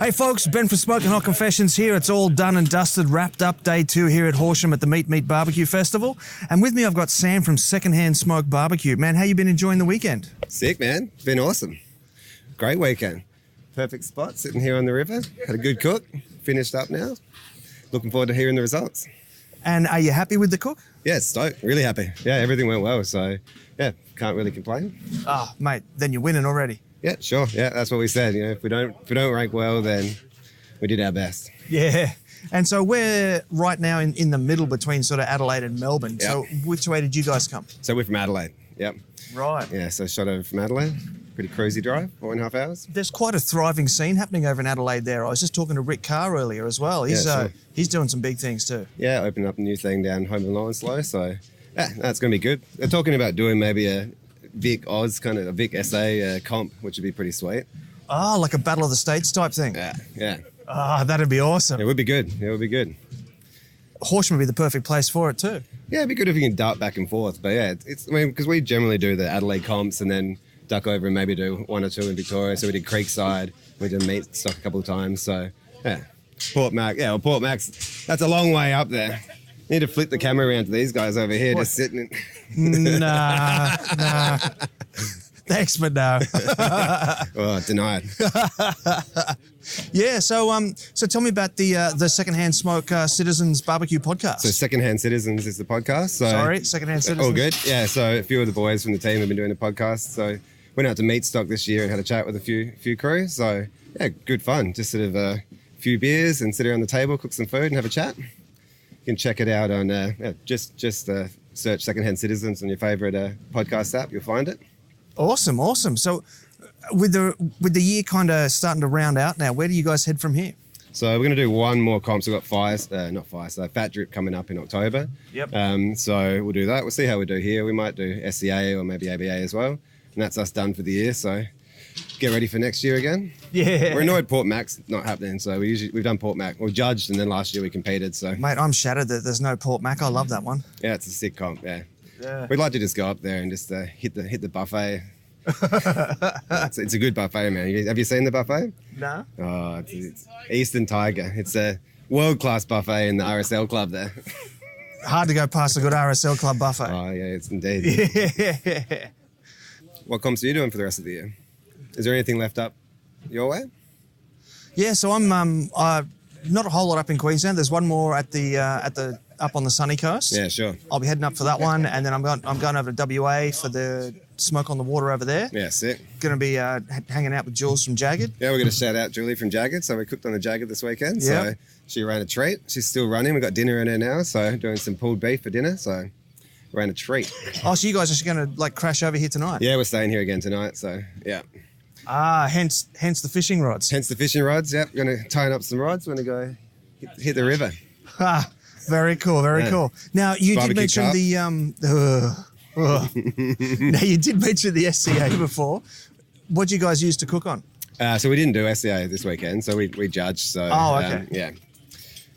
Hey, folks. Ben from Smoking Hot Confessions here. It's all done and dusted, wrapped up day 2 here at Horsham at the Meat Meat BBQ Festival. And with me, I've got Sam from Secondhand Smoke Barbecue. Man, how you been enjoying the weekend? Sick, man. Been awesome. Great weekend. Perfect spot, sitting here on the river. Had a good cook. Finished up now. Looking forward to hearing the results. And are you happy with the cook? Yeah, stoked. Really happy. Yeah, everything went well. So, yeah, can't really complain. Ah, mate, then you're winning already. Yeah, sure. Yeah, that's what we said. If we don't rank well, then we did our best. Yeah. And so we're right now in the middle between sort of Adelaide and Melbourne. Yep. So which way did you guys come? So we're from Adelaide. Yep. Right. Yeah, so shot over from Adelaide. Pretty cruisy drive, 4.5 hours. There's quite a thriving scene happening over in Adelaide there. I was just talking to Rick Carr earlier as well. He's doing some big things too. Yeah, opening up a new thing down home in Lawrence. So, yeah, that's going to be good. They're talking about doing maybe a Vic Oz, kind of a Vic SA comp, which would be pretty sweet. Oh, like a Battle of the States type thing? Yeah. Ah, that'd be awesome. It would be good. Horsham would be the perfect place for it too. Yeah, it'd be good if you can dart back and forth. But yeah, it's I mean, because we generally do the Adelaide comps and then duck over and maybe do 1 or 2 in Victoria. So we did Creekside, we did Meat Stock a couple of times. So yeah, Port Mac's, that's a long way up there. Need to flip the camera around to these guys over here, just sitting. Nah. Thanks, but no. Oh, denied. Yeah, so tell me about the Secondhand Smoke Citizens Barbecue podcast. So Secondhand Citizens is the podcast. So Sorry, Secondhand Citizens. All good. Yeah, so a few of the boys from the team have been doing the podcast. So went out to Meat Stock this year and had a chat with a few crew. So yeah, good fun. Just sort of a few beers and sit around the table, cook some food and have a chat. You can check it out on just search Secondhand Citizens on your favourite podcast app. You'll find it. Awesome. So with the year kind of starting to round out now, where do you guys head from here? So we're going to do one more comp. So we've got Fat Drip coming up in October. Yep. So we'll do that. We'll see how we do here. We might do SCA or maybe ABA as well. And that's us done for the year. So get ready for next year again. Yeah. We're annoyed Port Mac's not happening. So we've done Port Mac. We judged and then last year we competed. So mate, I'm shattered that there's no Port Mac. I love that one. Yeah, it's a sick comp. Yeah. Yeah. We'd like to just go up there and just hit the buffet. It's a good buffet, man. Have you seen the buffet? No. Oh, it's Eastern Tiger. It's a world-class buffet in the RSL club there. Hard to go past a good RSL club buffet. Oh, yeah, it's indeed. Yeah. What comps are you doing for the rest of the year? Is there anything left up your way? Yeah, so I'm not a whole lot up in Queensland. There's one more at the up on the sunny coast. Yeah, sure. I'll be heading up for that one, and then I'm going over to WA for the Smoke on the Water over there. Yeah, sick. Going to be hanging out with Jules from Jagged. Yeah, we're going to shout out Julie from Jagged. So we cooked on the Jagged this weekend. Yeah. So she ran a treat. She's still running. We've got dinner in her now. So doing some pulled beef for dinner. So ran a treat. Oh, so you guys are just going to crash over here tonight? Yeah, we're staying here again tonight. So yeah. Hence the fishing rods. Hence the fishing rods. Yep. Going to tie up some rods. We're going to go hit the river. Very cool. Very cool. Now you Barbecue did mention carp. Now you did mention the SCA before. What do you guys use to cook on? So we didn't do SCA this weekend. So we judged. So okay. Yeah.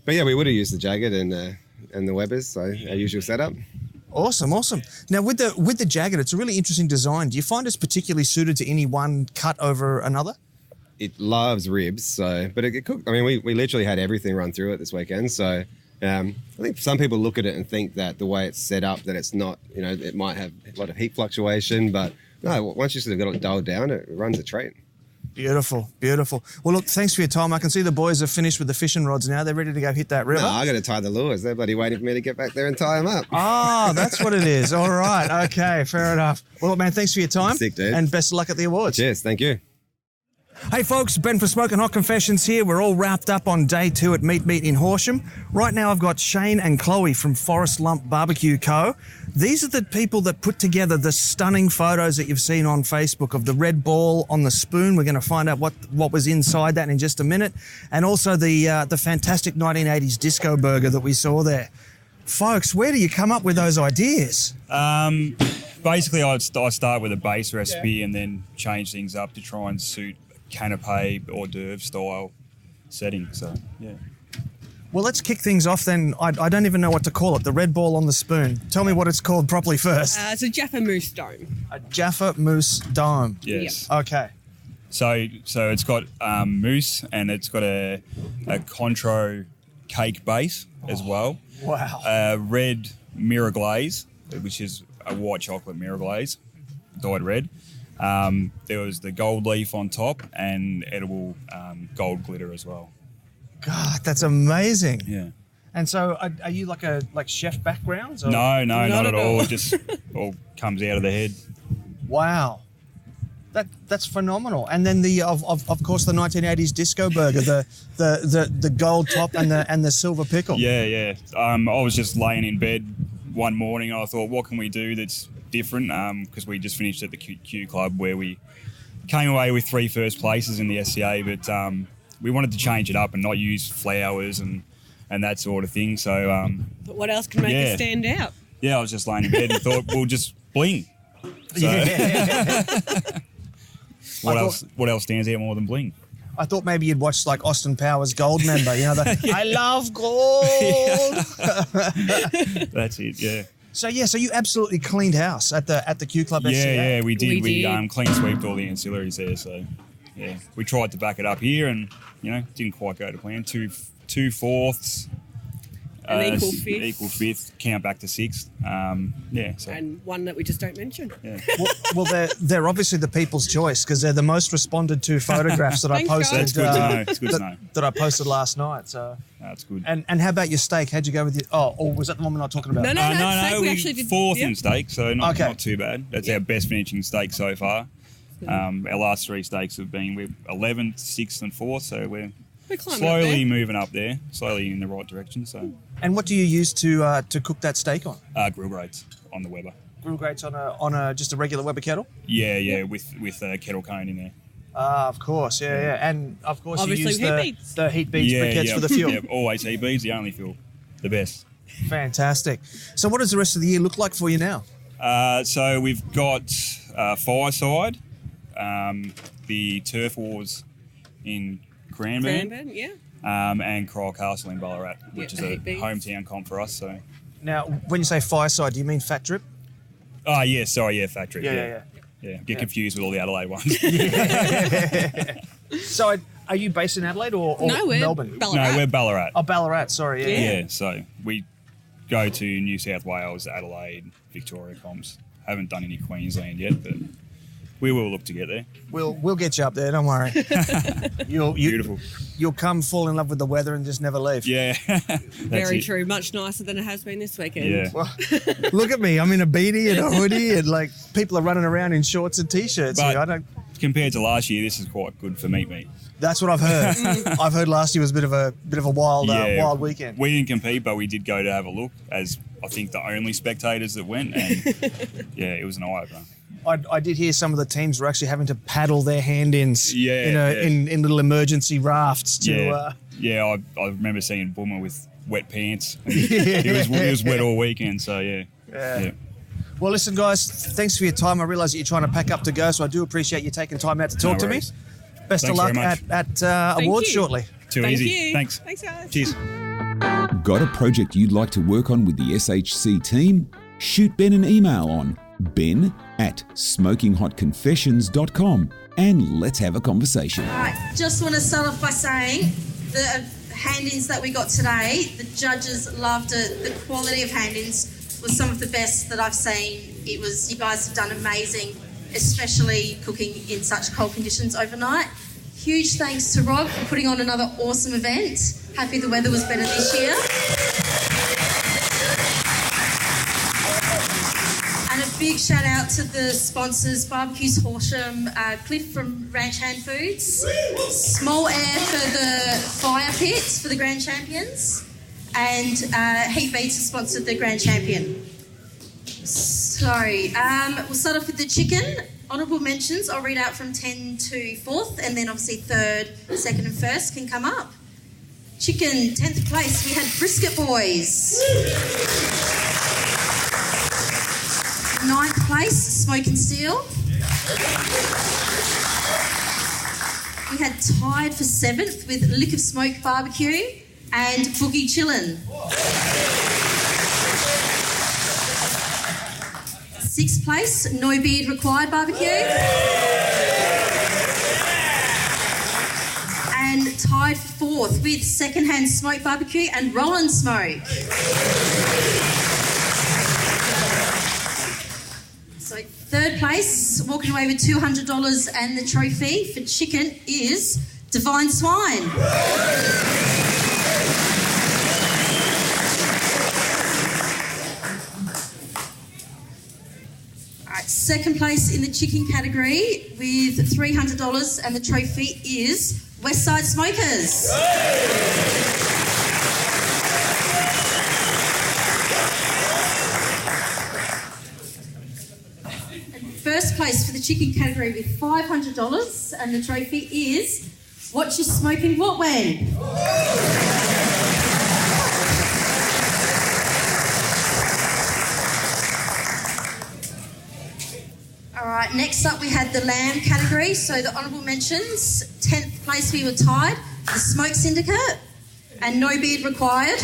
But yeah, we would have used the Jagged and the Webbers. So our usual setup. Awesome. Now with the Jagged, it's a really interesting design. Do you find it's particularly suited to any one cut over another? It loves ribs, so but it cooked. I mean, we literally had everything run through it this weekend. So I think some people look at it and think that the way it's set up, that it's not, it might have a lot of heat fluctuation, but no, once you sort of got it dialed down, it runs a treat. Beautiful. Well, look, thanks for your time. I can see the boys have finised with the fishing rods now. They're ready to go hit that river. No, I got to tie the lures. They're bloody waiting for me to get back there and tie them up. Oh, that's what it is. All right. Okay, fair enough. Well, man, thanks for your time. Sick, dude. And best of luck at the awards. Cheers. Thank you. Hey folks, Ben for Smoking Hot Confessions here. We're all wrapped up on day 2 at Meat Meat in Horsham. Right now I've got Shane and Chloe from Forest Lump Barbecue Co. These are the people that put together the stunning photos that you've seen on Facebook of the red ball on the spoon. We're going to find out what was inside that in just a minute. And also the fantastic 1980s disco burger that we saw there. Folks, where do you come up with those ideas? Basically, I start with a base recipe and then change things up to try and suit canapé hors d'oeuvre style setting. So yeah. Well, let's kick things off then. I don't even know what to call it. The red ball on the spoon. Tell me what it's called properly first. It's a Jaffa Moose Dome. A Jaffa Moose Dome. Yes. Yep. Okay. So it's got mousse and it's got a contro cake base as well. Wow. Red mirror glaze, which is a white chocolate mirror glaze, dyed red. There was the gold leaf on top and edible gold glitter as well. God, that's amazing. Yeah. And so are you like chef backgrounds? Or? No, not at all. It just all comes out of the head. Wow. That's phenomenal. And then of course the 1980s disco burger, the gold top and the silver pickle. Yeah. I was just laying in bed one morning and I thought, what can we do that's different? Because we just finished at the Q Club where we came away with 3 first places in the SCA, but we wanted to change it up and not use flowers and that sort of thing. So, but what else can make it stand out? Yeah, I was just laying in bed and thought, we'll just bling. So, Yeah. What else stands out more than bling? I thought maybe you'd watched like Austin Powers Goldmember, you know, I love gold. That's it, yeah. So you absolutely cleaned house at the Q Club SCA. Yeah, we did. We clean sweeped all the ancillaries there. So, yeah, we tried to back it up here, and didn't quite go to plan. Two fourths, an equal fifth, count back to sixth. So and one that we just don't mention. Yeah. Well, they're obviously the people's choice because they're the most responded to photographs that I posted. That's good to know. It's good to know. That I posted last night. So that's good. And how about your steak? How'd you go with your? Oh, or was that the one we're not talking about? No. We actually did fourth in steak, so not too bad. That's our best finishing steak so far. Our last three steaks have been with 11th, 6th, and 4th, so we're slowly moving up there, slowly in the right direction. So. And what do you use to cook that steak on? Grill grates on the Weber. Grill grates on a just a regular Weber kettle? Yeah, with a kettle cone in there. Of course, yeah. And of course obviously you use the heat beads briquettes for the fuel. Yeah, always heat beads, the only fuel, the best. Fantastic. So what does the rest of the year look like for you now? So we've got Fireside, the Turf Wars in Cranbourne, and Cryle Castle in Ballarat, which is a hometown comp for us. So now, when you say Fireside, do you mean Fat Drip? Oh, yeah, sorry, Fat Drip. Yeah. Get confused with all the Adelaide ones. So, are you based in Adelaide or Melbourne? Ballarat. No, we're Ballarat. Oh, Ballarat. Sorry. Yeah. So we go to New South Wales, Adelaide, Victoria comps. Haven't done any Queensland yet, but we will look to get there. We'll get you up there. Don't worry. Beautiful. You'll come fall in love with the weather and just never leave. Yeah. Very true. Much nicer than it has been this weekend. Yeah. Well, look at me. I'm in a beanie and a hoodie, and like people are running around in shorts and t-shirts. But compared to last year, this is quite good for Meat Meat. That's what I've heard. I've heard last year was a bit of a wild weekend. We didn't compete, but we did go to have a look as I think the only spectators that went, and it was an eye opener. I did hear some of the teams were actually having to paddle their hand-ins in little emergency rafts to. I remember seeing Boomer with wet pants. He was wet all weekend, so yeah. Well, listen, guys, thanks for your time. I realise that you're trying to pack up to go, so I do appreciate you taking time out to talk to me. Best of luck at awards shortly. Too Thank easy. you. Thanks. Thanks, guys. Cheers. Got a project you'd like to work on with the SHC team? Shoot Ben an email on ben@smokinghotconfessions.com and let's have a conversation. All right, just want to start off by saying the hand-ins that we got today, the judges loved it. The quality of hand-ins was some of the best that I've seen. You guys have done amazing, especially cooking in such cold conditions overnight. Huge thanks to Rob for putting on another awesome event. Happy the weather was better this year. And a big shout out to the sponsors, Barbecues Horsham, Cliff from Ranch Hand Foods, Small Air for the fire pits for the Grand Champions, and Heat Beats has sponsored the Grand Champion. We'll start off with the chicken. Honourable mentions, I'll read out from 10 to 4th, and then obviously 3rd, 2nd and 1st can come up. Chicken, 10th place, we had Brisket Boys. 9th place, Smoke and Steel. We had tied for 7th with Lick of Smoke Barbecue and Boogie Chillin'. 6th place, No Beard Required Barbecue. And tied for 4th with Secondhand Smoke Barbecue and Rollin' Smoke. So 3rd place, walking away with $200 and the trophy for chicken is Divine Swine. Second place in the chicken category with $300 and the trophy is Westside Smokers. And first place for the chicken category with $500 and the trophy is What You Smoking What When? All right, right, next up we had the lamb category. So the honourable mentions, 10th place we were tied, the Smoke Syndicate, and no beard required.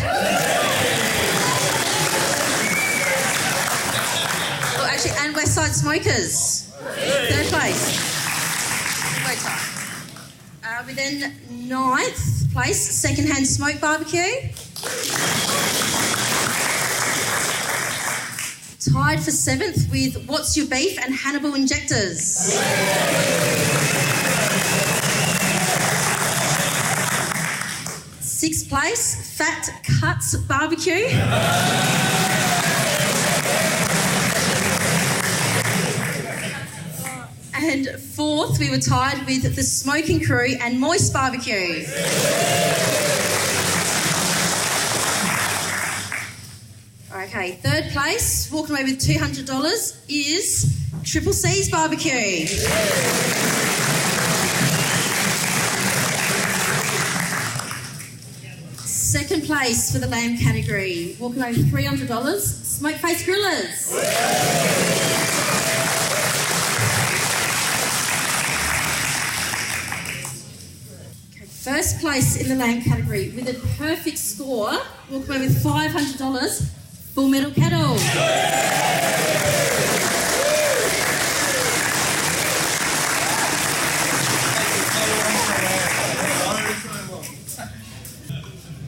Well, actually, and West Side Smokers, 3rd place. Way tied. We then 9th place, Secondhand Smoke Barbecue. Tied for 7th with What's Your Beef and Hannibal Injectors. 6th place, Fat Cuts Barbecue. And 4th, we were tied with the Smoking Crew and Moist Barbecue. Okay, 3rd place, walking away with $200 is Triple C's Barbecue. 2nd place for the lamb category, walking away with $300, Smoke Face Grillers. Okay, 1st place in the lamb category with a perfect score, walking away with $500, Full Metal Kettle.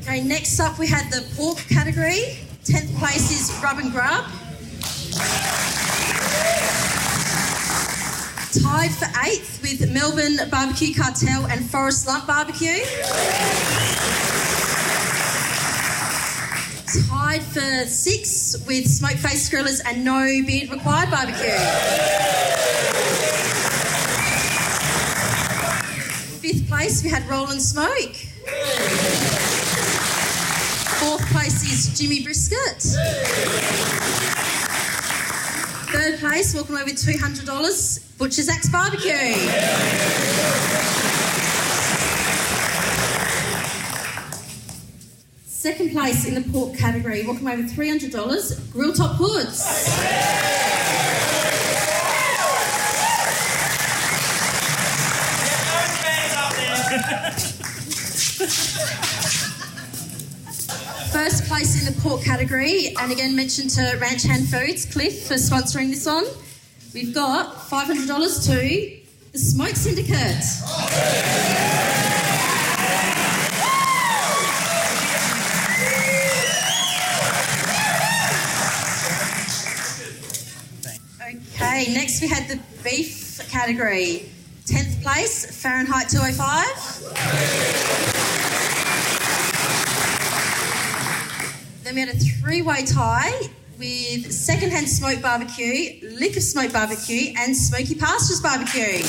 Okay, next up we had the pork category. 10th place is Rub and Grub. Tied for 8th with Melbourne Barbecue Cartel and Forest Lump Barbecue. Tied for 6th with Smoke Face Grillers and No Beard Required Barbecue. 5th place we had Roll and Smoke. 4th place is Jimmy Brisket. 3rd place, walking away with $200, Butcher's Axe Barbecue. 2nd place in the pork category, walking away with $300, Grill Top Hoods. First place in the pork category, and again mention to Ranch Hand Foods, Cliff, for sponsoring this one. We've got $500 to the Smoke Syndicate. Okay, next we had the beef category. 10th place, Fahrenheit 205. Then we had a 3-way tie with Secondhand Smoke Barbecue, Liquor Smoke Barbecue and Smoky Pastures Barbecue.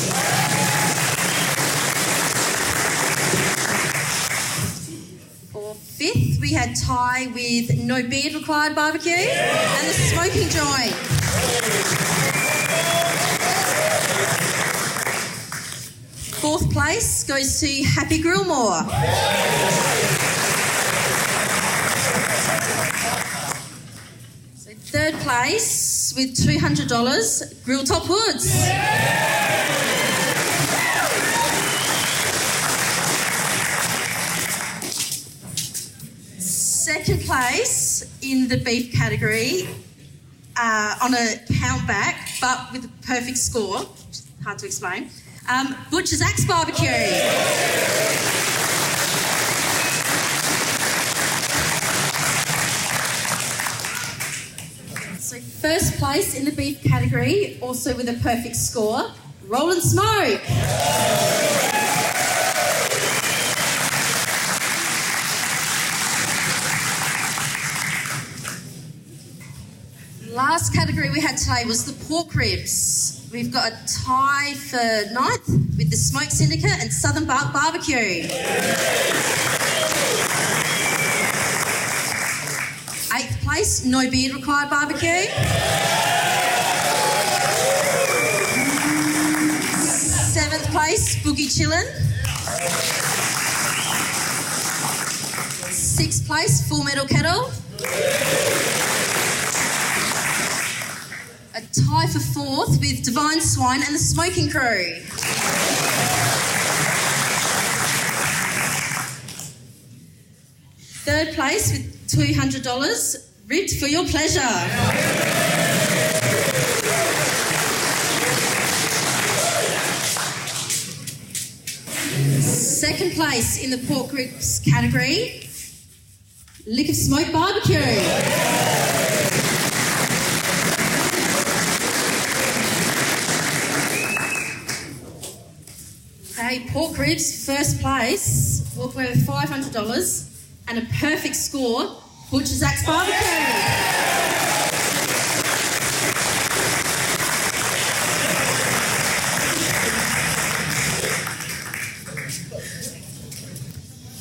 For 5th, we had tie with No Beard Required Barbecue and the Smoking Joint. 4th place goes to Happy Grillmore. So 3rd place with $200, Grill Top Hoods. 2nd place in the beef category on a pound back, but with a perfect score, hard to explain, Butcher's Axe Barbecue. So 1st place in the beef category, also with a perfect score, Roll and Smoke. Last category we had today was the pork ribs. We've got a tie for 9th with the Smoke Syndicate and Southern Barbecue. 8th place, No Beard Required Barbecue. 7th place, Boogie Chillin'. 6th place, Full Metal Kettle. A tie for fourth with Divine Swine and the Smoking Crew. Third place with $200, Ripped for Your Pleasure. Second place in the pork ribs category, Lick of Smoke Barbecue. Okay, pork ribs, first place, walk away with $500 and a perfect score, Butcher's Axe Barbecue.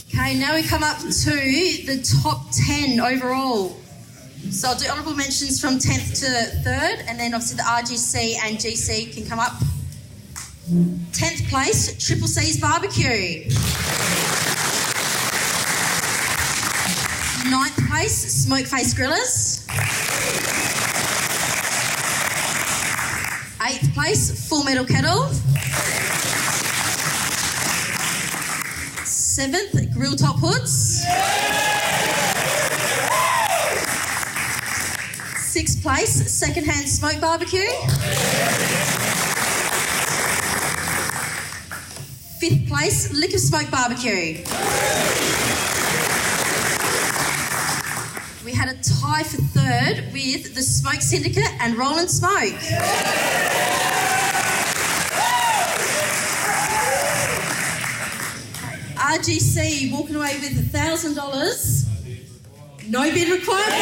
Okay, now we come up to the top 10 overall. So I'll do honourable mentions from 10th to 3rd, and then obviously the RGC and GC can come up. 10th place, Triple C's Barbecue. 9th place, Smokeface Grillers. 8th place, Full Metal Kettle. 7th, Grill Top Hoods. 6th place, Secondhand Smoke Barbecue. 5th place, Lick of Smoke Barbecue. We had a tie for 3rd with the Smoke Syndicate and Roland Smoke. RGC walking away with $1,000. No bid required.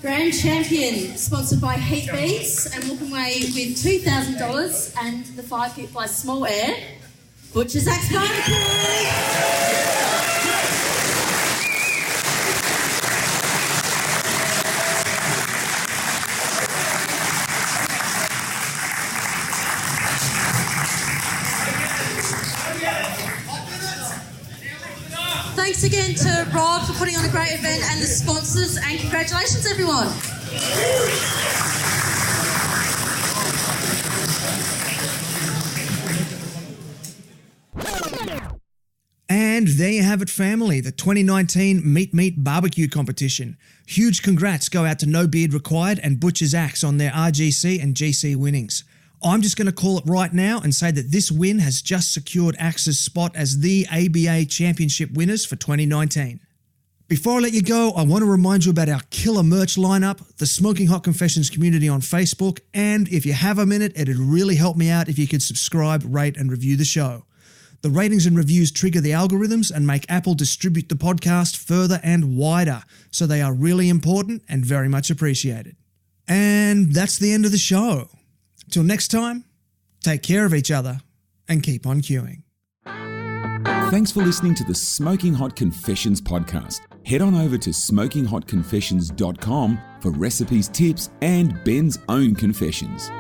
Grand Champion, sponsored by Heat Beats, and walking away with $2,000 and the 5 feet by Small Air, Butcher's Axe Barbecue. Thanks again to Rob for putting on a great event and the sponsors, and congratulations everyone. And there you have it, family, the 2019 Meat Meat BBQ Competition. Huge congrats go out to No Beard Required and Butcher's Axe on their RGC and GC winnings. I'm just going to call it right now and say that this win has just secured Axe's spot as the ABA Championship winners for 2019. Before I let you go, I want to remind you about our killer merch lineup, the Smoking Hot Confessions community on Facebook, and if you have a minute, it'd really help me out if you could subscribe, rate, and review the show. The ratings and reviews trigger the algorithms and make Apple distribute the podcast further and wider, so they are really important and very much appreciated. And that's the end of the show. Till next time, take care of each other and keep on queuing. Thanks for listening to the Smoking Hot Confessions podcast. Head on over to smokinghotconfessions.com for recipes, tips, and Ben's own confessions.